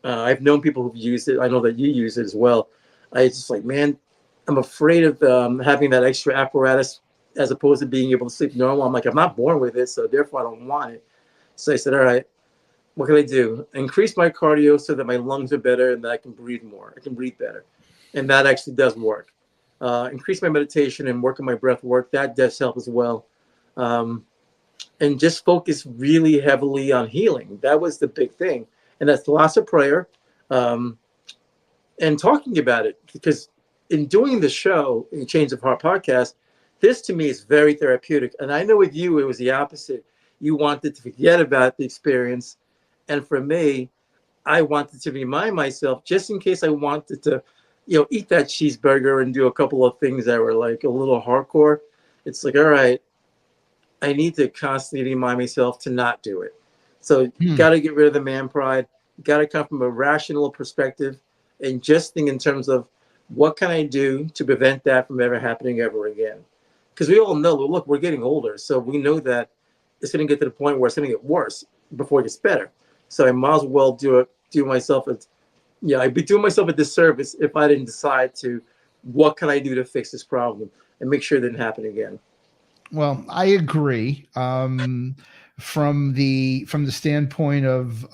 I've known people who've used it. I know that you use it as well. I just like, man, I'm afraid of having that extra apparatus as opposed to being able to sleep normal. I'm like, I'm not born with it, so therefore I don't want it. So I said, all right, what can I do? Increase my cardio so that my lungs are better and that I can breathe more. I can breathe better. And that actually does work. Increase my meditation and work on my breath work. That does help as well. And just focus really heavily on healing. That was the big thing. And that's lots of prayer and talking about it. Because in doing the show, in Change of Heart podcast, this to me is very therapeutic. And I know with you, it was the opposite. You wanted to forget about the experience. And for me, I wanted to remind myself, just in case I wanted to, eat that cheeseburger and do a couple of things that were like a little hardcore. It's like, all right, I need to constantly remind myself to not do it. So you got to get rid of the man pride. You got to come from a rational perspective and just think in terms of what can I do to prevent that from ever happening ever again? Because we all know, look, we're getting older. So we know that it's going to get to the point where it's going to get worse before it gets better. So I might as well I'd be doing myself a disservice if I didn't decide to, what can I do to fix this problem and make sure it didn't happen again? Well, I agree. From the standpoint of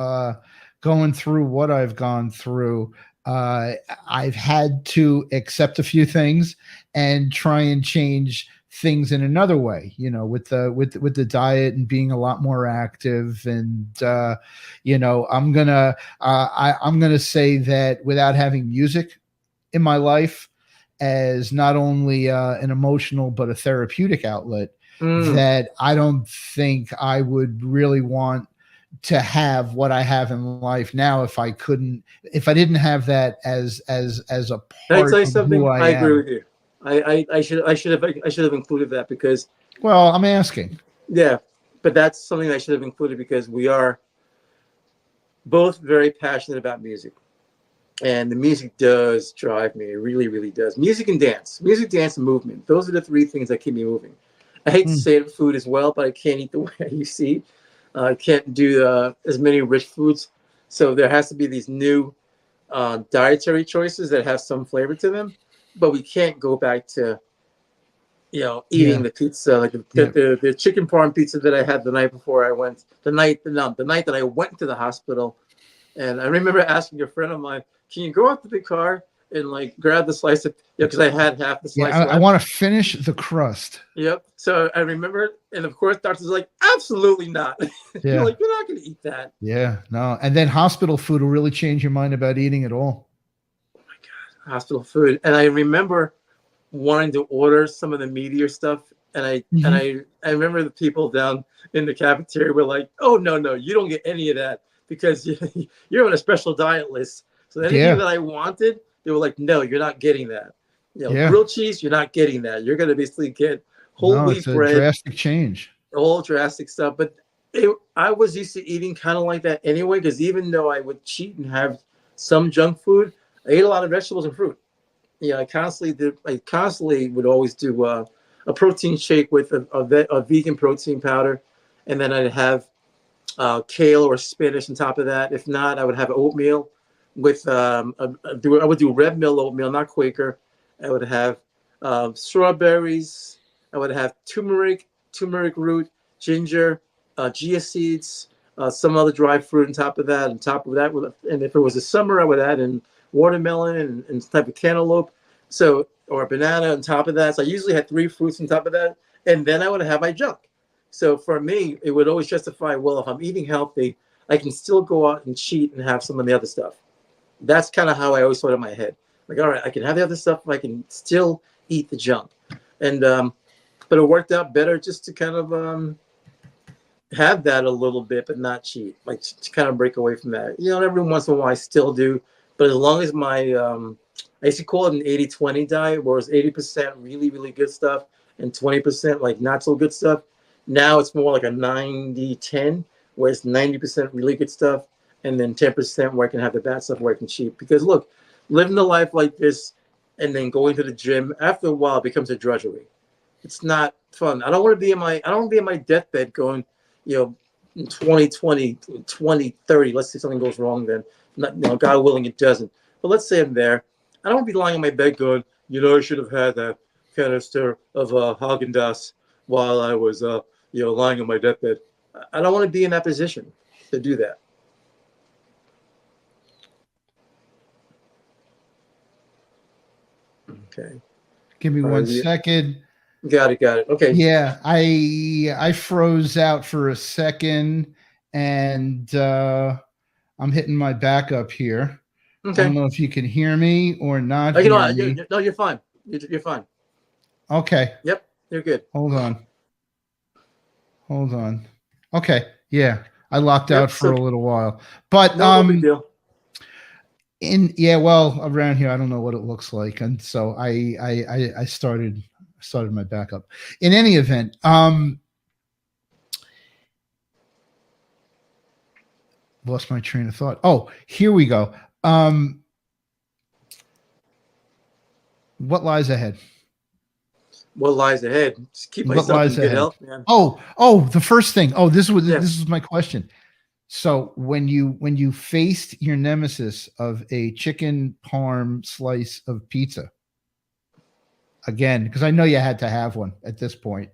going through what I've gone through, I've had to accept a few things and try and change things in another way, with the diet and being a lot more active. And, I'm going to say that without having music in my life as not only an emotional, but a therapeutic outlet, that I don't think I would really want to have what I have in life now if I didn't have that as a part. Can I tell you something? I agree with you. I should have included that because. Well, I'm asking. Yeah, but that's something I should have included because we are both very passionate about music, and the music does drive me. It really, really does. Music, dance, and movement. Those are the three things that keep me moving. I hate to say it, food as well, but I can't eat the way I used to eat. I can't do as many rich foods, so there has to be these new dietary choices that have some flavor to them. But we can't go back to, eating the pizza, like the chicken parm pizza that I had the night before I went. The night that I went to the hospital, and I remember asking a friend of mine, "Can you go out to the car and like grab the slice of, because I had half the slice. Yeah, I want to finish the crust. Yep. So I remember, and of course, doctor's like, absolutely not. Yeah. You're like, you're not going to eat that. Yeah, no. And then hospital food will really change your mind about eating at all. Oh my God, hospital food. And I remember wanting to order some of the meatier stuff. And I remember the people down in the cafeteria were like, oh, no, you don't get any of that because you're on a special diet list. So anything that I wanted, they were like, no, you're not getting that. Grilled cheese, you're not getting that. You're going to basically get whole wheat bread. Drastic change. All drastic stuff. But I was used to eating kind of like that anyway, because even though I would cheat and have some junk food, I ate a lot of vegetables and fruit. I constantly would always do a protein shake with a vegan protein powder. And then I'd have kale or spinach on top of that. If not, I would have oatmeal with, I would do red mill oatmeal, not Quaker. I would have strawberries. I would have turmeric root, ginger, chia seeds, some other dry fruit on top of that. On top of that, and if it was a summer, I would add in watermelon and some type of cantaloupe, or a banana on top of that. So I usually had 3 fruits on top of that, and then I would have my junk. So for me, it would always justify, well, if I'm eating healthy, I can still go out and cheat and have some of the other stuff. That's kind of how I always thought in my head. Like, all right, I can have the other stuff, but I can still eat the junk. And but it worked out better just to kind of have that a little bit, but not cheat, like to kind of break away from that. Every once in a while I still do, but as long as my, I used to call it an 80-20 diet, where it's 80% really, really good stuff and 20% like not so good stuff. Now it's more like a 90-10, where it's 90% really good stuff and then 10% where I can have the bad stuff where I can cheat. Because look, living a life like this and then going to the gym, after a while it becomes a drudgery. It's not fun. I don't want to be in my deathbed going, in 2020, 2030, let's say something goes wrong then. God willing it doesn't. But let's say I'm there. I don't want to be lying on my bed going, I should have had that canister of Haagen-Dazs while I was lying on my deathbed. I don't want to be in that position to do that. Okay. Give me 1 second. Got it. Okay. Yeah, I froze out for a second, and I'm hitting my backup here. Okay. I don't know if you can hear me or not. No, you're fine. You're fine. Okay. Yep, you're good. Hold on. Okay. Yeah, I locked out for a little while, but no big deal. Around here I don't know what it looks like, and so I started my backup. In any event, lost my train of thought. Oh, here we go. What lies ahead? What lies ahead? Just keep myself in good health, man. Oh, the first thing. Oh, this was my question. So when you faced your nemesis of a chicken parm slice of pizza, again, because I know you had to have one at this point,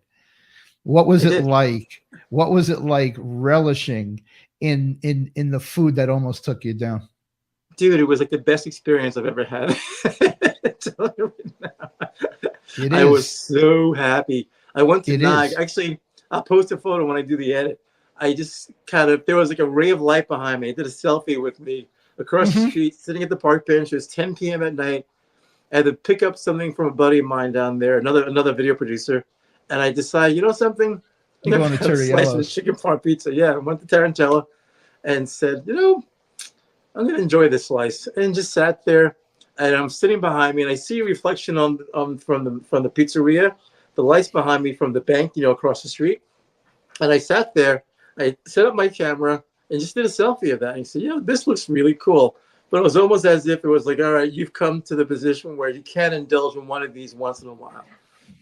what was it like? What was it like relishing in the food that almost took you down? Dude, it was like the best experience I've ever had. I was so happy. I went to Nog. Actually, I'll post a photo when I do the edit. I just there was like a ray of light behind me. I did a selfie with me across the street, sitting at the park bench. It was 10 p.m. at night. I had to pick up something from a buddy of mine down there, another video producer. And I decided, something? I'm going to have a slice of chicken parm pizza. Yeah, I went to Tarantella and said, I'm going to enjoy this slice. And just sat there. And I'm sitting behind me, and I see a reflection from the pizzeria, the lights behind me from the bank, across the street. And I sat there, I set up my camera, and just did a selfie of that. And he said, this looks really cool. But it was almost as if it was like, all right, you've come to the position where you can indulge in one of these once in a while.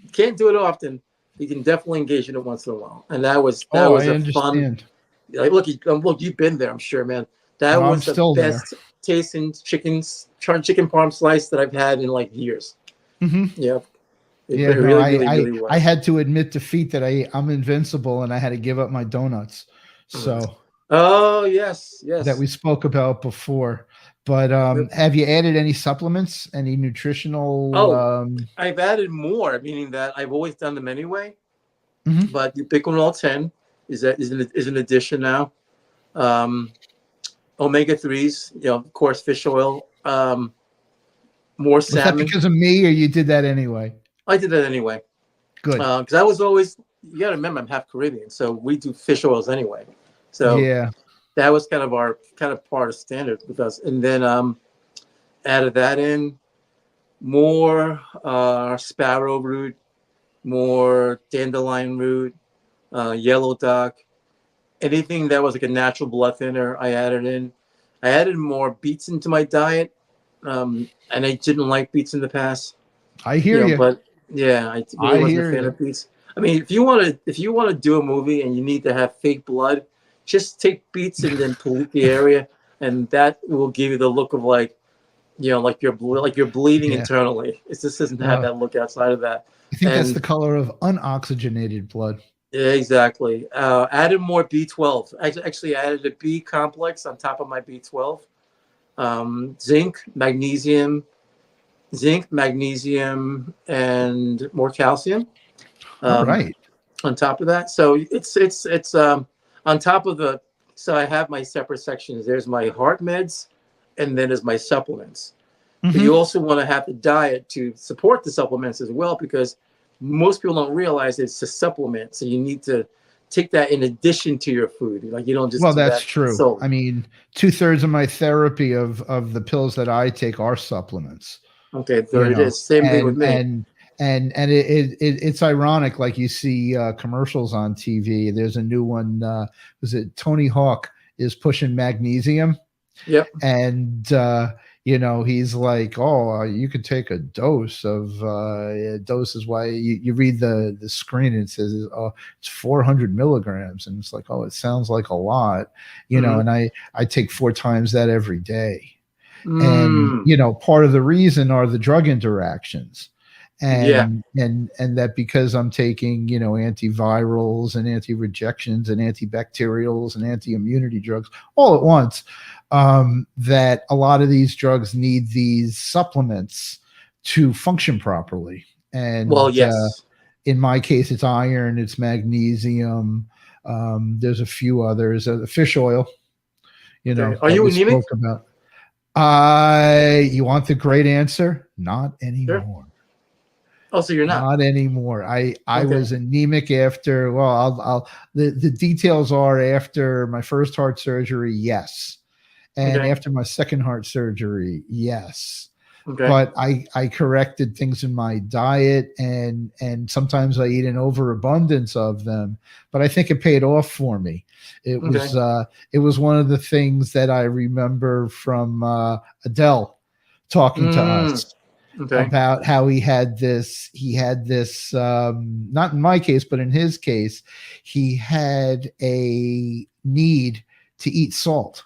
You can't do it often. You can definitely engage in it once in a while. And that was fun. Like, look, you've been there, I'm sure, man. That was the best tasting chicken parm slice that I've had in like years. Mm-hmm. Yeah. Really was. I had to admit defeat that I'm invincible, and I had to give up my donuts. So Oh, yes, that yes. we spoke about before. But have you added any supplements, any nutritional? Oh, I've added more, meaning that I've always done them anyway. Mhm. But you pick one all 10 is an addition now. Um, Omega threes, of course, fish oil, more Was that salmon. because of me, or you did that anyway? I did that anyway Good. because I was always. You got to remember, I'm half Caribbean, so we do fish oils anyway. So Yeah. that was kind of our part of standard with us, and then added that in more sparrow root, more dandelion root, yellow dock, anything that was like a natural blood thinner. I added in. I added more beets into my diet, and I didn't like beets in the past. I hear you. But yeah, I really I wasn't a hear fan you. of beets. I mean, if you want to do a movie and you need to have fake blood, just take beets and then pollute the area, and that will give you the look of like, like you're bleeding Yeah. internally. It just doesn't have that look outside of that. I think that's the And color of unoxygenated blood. yeah, exactly. Added more B12. I actually added a B complex on top of my B12. Zinc, magnesium, and more calcium. All right. On top of that. So it's on top of the. So I have my separate sections. There's my heart meds, and then there's my supplements. But you also want to have the diet to support the supplements as well, because most people don't realize it's a supplement. So you need to take that in addition to your food. Like you don't just. Well, do that's that true. solely. I mean, 2/3 of my therapy of the pills that I take are supplements. Okay, there it is. Same thing with me. And it's ironic, like you see commercials on TV. There's a new one. Was it Tony Hawk is pushing magnesium? Yep. And he's like, oh, you could take a dose of dose is why you read the screen and it says, oh, it's 400 milligrams, and it's like, oh, it sounds like a lot, and I take 4 times that every day. And part of the reason are the drug interactions, and that because I'm taking antivirals and anti-rejections and antibacterials and anti-immunity drugs all at once, that a lot of these drugs need these supplements to function properly. And in my case, it's iron, it's magnesium, there's a few others, the fish oil, Are you anemic? spoke about. You want the great answer? Not anymore. Sure. Oh, so you're not? Not anymore. I was anemic after. Well, the details are after my first heart surgery, yes, and after my second heart surgery, yes. Okay. But I corrected things in my diet, and sometimes I eat an overabundance of them. But I think it paid off for me. It was one of the things that I remember from Adele talking to us about how he had this not in my case, but in his case, he had a need to eat salt.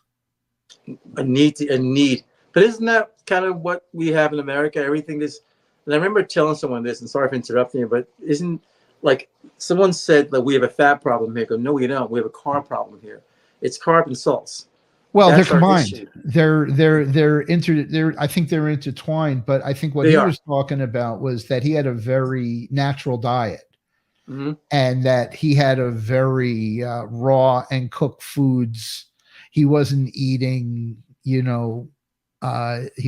A need. But isn't that kind of what we have in America? Everything is, and I remember telling someone this, and sorry for interrupting you, but isn't like someone said that we have a fat problem here. I go, no, we don't. We have a carb problem here. It's carb and salts. Well, they're combined. I think they're intertwined. But I think what he was talking about was that he had a very natural diet, and that he had a very raw and cooked foods. He wasn't eating, he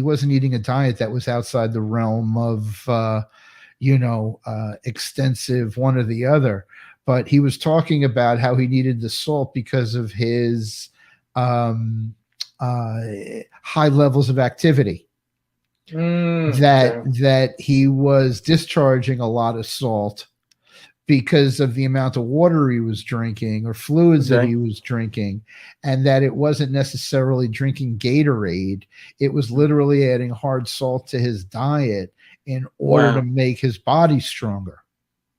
wasn't eating a diet that was outside the realm of, extensive one or the other. But he was talking about how he needed the salt because of his high levels of activity. That he was discharging a lot of salt because of the amount of water he was drinking or fluids that he was drinking, and that it wasn't necessarily drinking Gatorade. It was literally adding hard salt to his diet in order to make his body stronger.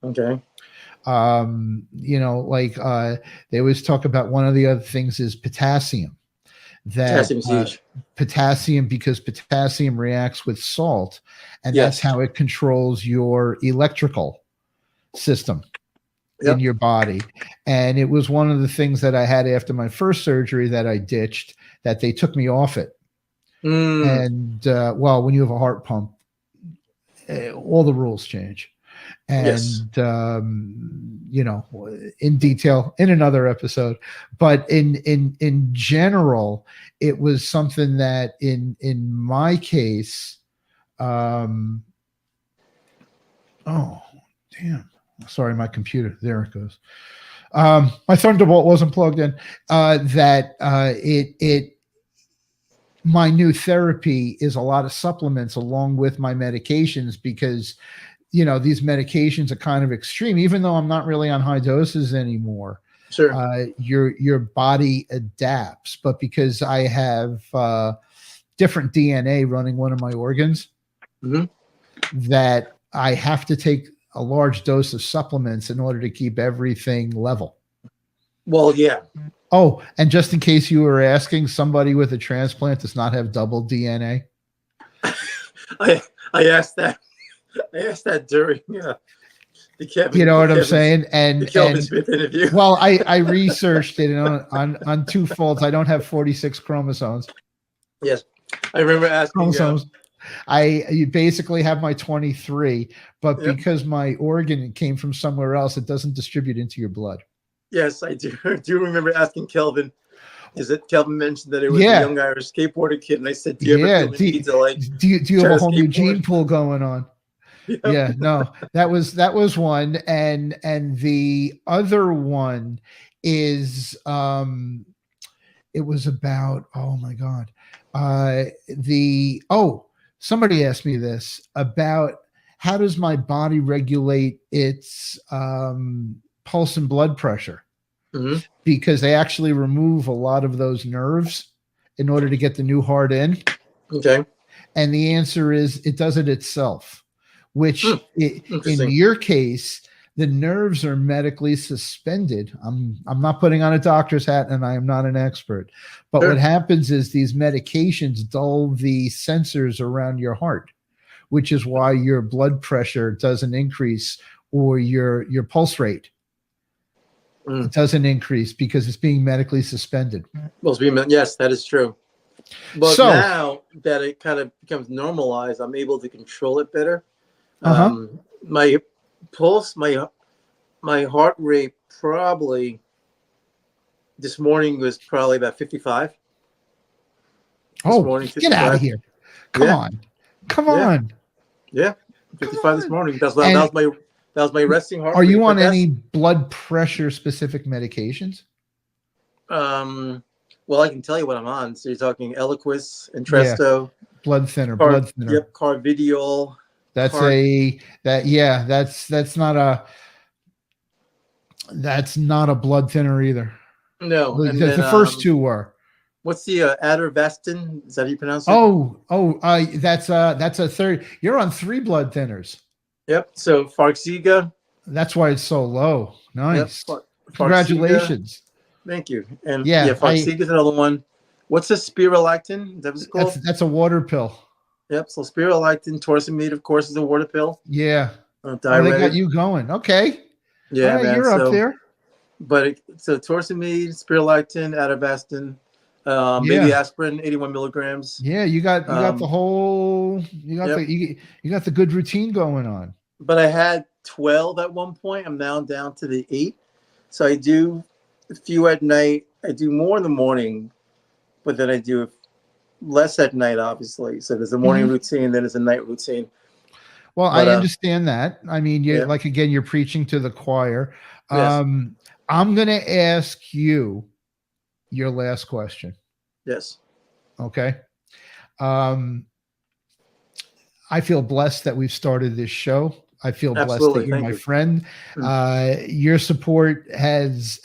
Okay. They always talk about one of the other things is potassium. Potassium's huge. Potassium, because potassium reacts with salt, and that's how it controls your electrical system. in your body. And it was one of the things that I had after my first surgery that I ditched, that they took me off it. And well, when you have a heart pump, all the rules change. And you know, in detail in another episode, but in general, it was something that in my case, oh damn, sorry, my computer, there it goes. My Thunderbolt wasn't plugged in. My new therapy is a lot of supplements along with my medications, because you know, these medications are kind of extreme, even though I'm not really on high doses anymore. Sure. Your body adapts, but because I have different DNA running one of my organs, that I have to take a large dose of supplements in order to keep everything level. Well, yeah. Oh, and just in case you were asking, somebody with a transplant does not have double DNA. I asked that. I asked that during the Kevin. You know what I'm saying? The Kelvin Smith interview. Well, I researched it on two folds. I don't have 46 chromosomes. Yes, I remember asking. Chromosomes. You basically have my 23, but because my organ came from somewhere else, it doesn't distribute into your blood. Yes, I do. I do remember asking Kelvin. Is it Kelvin mentioned that it was a young Irish skateboarder kid, and I said, "Do you ever feel the need to like? Do you have a whole new gene pool going on?" Yeah, no, that was one, and the other one is it was about, oh my god, somebody asked me this about how does my body regulate its pulse and blood pressure, because they actually remove a lot of those nerves in order to get the new heart in. Okay, and the answer is it does it itself. Which in your case, the nerves are medically suspended. I'm not putting on a doctor's hat, and I am not an expert. But what happens is these medications dull the sensors around your heart, which is why your blood pressure doesn't increase, or your pulse rate it doesn't increase, because it's being medically suspended. Well, yes, that is true. But now that it kind of becomes normalized, I'm able to control it better. My pulse, my heart rate probably this morning was probably about 55. Get out of here. Come on. Yeah. 55 this morning. That was my resting heart rate. Are you on any blood pressure specific medications? Well, I can tell you what I'm on. So you're talking Eliquis, Entresto, blood thinner. Yep, Carvidiol. That's not a blood thinner either. No, the first two were. What's the Atorvastatin? Is that how you pronounce it? That's a third. You're on 3 blood thinners. Yep. So Farxiga. That's why it's so low. Nice. Yep. Congratulations. Thank you. And Farxiga is another one. What's a Spirulactin? Is that what it's called? That's a water pill. Yep. So Spirulactin, Torsemide, of course, is a water pill. Yeah. They got you going. Okay. Yeah, right, man. You're up there. But so Torsemide, Spirulactin, Atorvastatin, maybe aspirin, 81 milligrams. Yeah, you got the whole. You got the good routine going on. But I had 12 at one point. I'm now down to the 8. So I do a few at night. I do more in the morning, but then I do less at night, obviously. So there's a morning routine, then there's a night routine. Well, I understand that. I mean, you're you're preaching to the choir. Yes. I'm going to ask you your last question. Yes. Okay. I feel blessed that we've started this show. I feel blessed that you're my friend. Your support has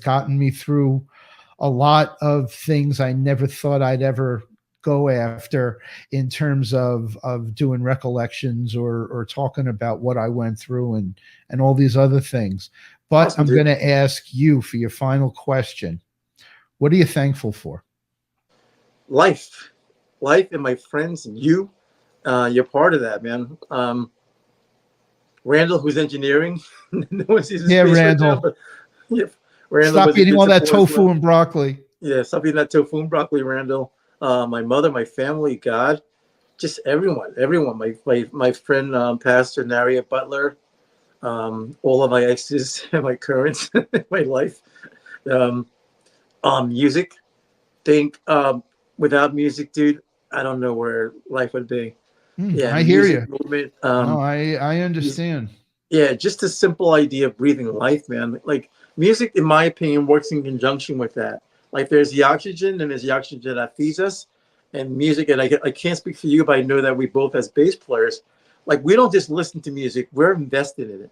gotten me through a lot of things I never thought I'd ever go after in terms of doing recollections or talking about what I went through and all these other things. But awesome, I'm going to ask you for your final question. What are you thankful for? Life and my friends and you. You're part of that, man. Randall, who's engineering. No one sees his Yeah, face right now, Randall. but yeah, Randall Stop was a eating good all that support as tofu well. and broccoli. Yeah, stop eating that tofu and broccoli, Randall. My mother, my family, God, just everyone. My friend, Pastor Naria Butler, all of my exes, my currents, my life. Um, Music. Think without music, dude, I don't know where life would be. Yeah, I hear music you. movement. No, I understand. Yeah, just a simple idea of breathing life, man. Like music, in my opinion, works in conjunction with that. Like there's the oxygen and there's the oxygen that feeds us, and music. And I can't speak for you, but I know that we both, as bass players, like we don't just listen to music; we're invested in it.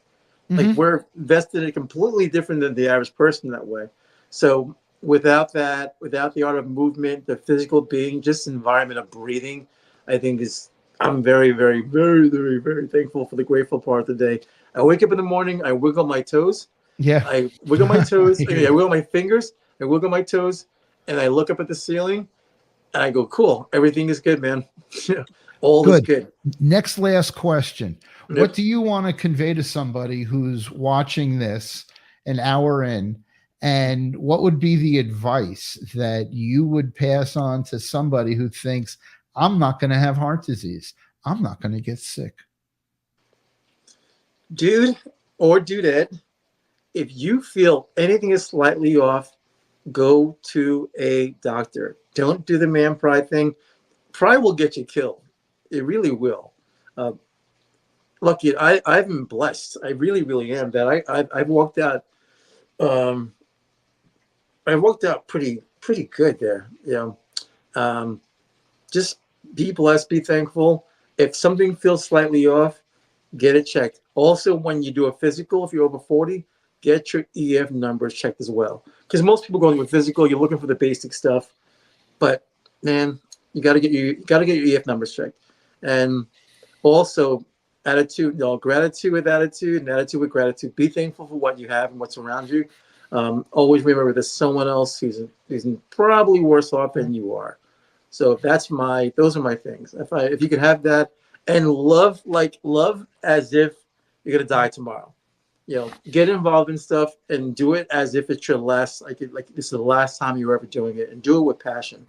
Like Mhm. we're invested in it completely different than the average person that way. So without that, without the art of movement, the physical being, just environment of breathing, I think is I'm very, very, very, very, very thankful for the grateful part of the day. I wake up in the morning, I wiggle my toes, Yeah. I wiggle my I toes, I hear mean, I you. wiggle my fingers, I wiggle my toes, and I look up at the ceiling and I go, cool, everything is good, man. All is Good. good. Next last question. What Yep. do you want to convey to somebody who's watching this an hour in? And what would be the advice that you would pass on to somebody who thinks, I'm not going to have heart disease? I'm not going to get sick. Dude or dudette, if you feel anything is slightly off, go to a doctor. Don't do the man pride thing. Pride will get you killed. It really will. Uh, Lucky, I've been blessed. I really, really am. That I've walked out. Um, I walked out pretty good there. Um, just be blessed. Be thankful. If something feels slightly off, get it checked. Also, when you do a physical, if you're over 40, get your EF numbers checked as well. Because most people going to a physical, you're looking for the basic stuff. But man, you got to get your EF numbers checked. And also attitude, gratitude with attitude and attitude with gratitude. Be thankful for what you have and what's around you. Always remember there's someone else who's probably worse off than you are. So those are my things. If you could have that and love as if you're gonna die tomorrow. Get involved in stuff and do it as if it's your last, like this is the last time you're ever doing it, and do it with passion.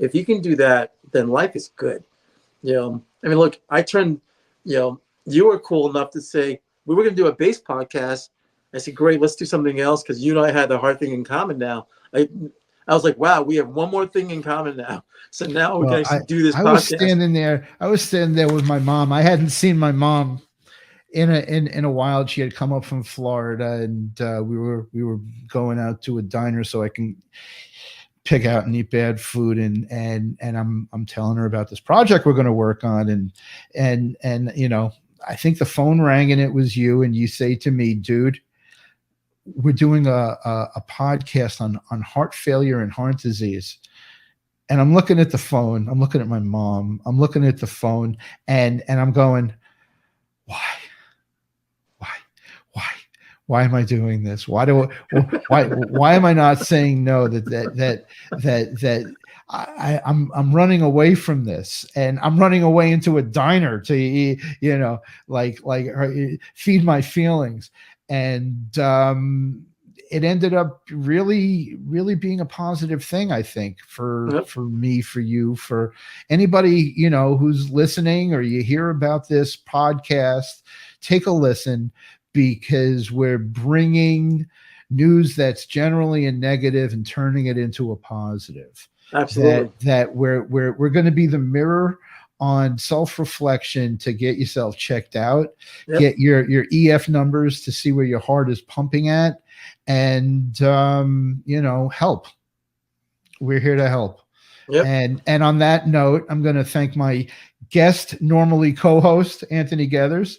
If you can do that, then life is good. I mean, look, you were cool enough to say we were going to do a bass podcast. I said, great, let's do something else because you and I had the hard thing in common now. I was like, wow, we have one more thing in common now. So now we can Well, actually do this I was podcast. standing there. I was standing there with my mom. I hadn't seen my mom in a while. She had come up from Florida, and we were going out to a diner so I can pick out and eat bad food. And I'm telling her about this project we're going to work on, and I think the phone rang and it was you, and you say to me, dude, we're doing a podcast on heart failure and heart disease. And I'm looking at the phone. I'm looking at my mom. I'm looking at the phone, and I'm going, why, why, why, why am I doing this? Why am I not saying no? That I'm running away from this, and I'm running away into a diner to eat, like feed my feelings. And it ended up really, really being a positive thing, I think, for Yep. me, for you, for anybody, who's listening, or you hear about this podcast, take a listen, because we're bringing news that's generally a negative and turning it into a positive. Absolutely. That we're going to be the mirror on self-reflection to get yourself checked out, Yep. get your EF numbers to see where your heart is pumping at, and help. We're here to help. Yep. And on that note, I'm going to thank my guest, normally co-host, Anthony Geathers.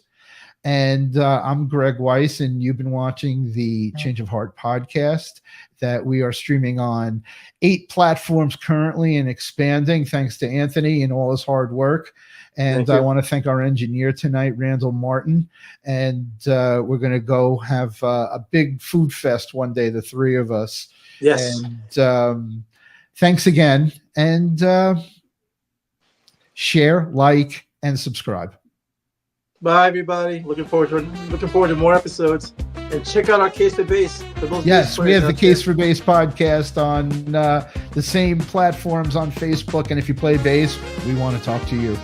And I'm Gregg Weiss, and you've been watching the Change of Heart podcast that we are streaming on 8 platforms currently and expanding, thanks to Anthony and all his hard work. And I want to thank our engineer tonight, Randall Martin. And we're going to go have a big food fest one day, the 3 of us. Yes. And thanks again. And share, like, and subscribe. Bye, everybody. Looking forward to more episodes. And check out our Case for Bass. For those Yes, we have the Case there. for Bass podcast on the same platforms on Facebook. And if you play bass, we want to talk to you.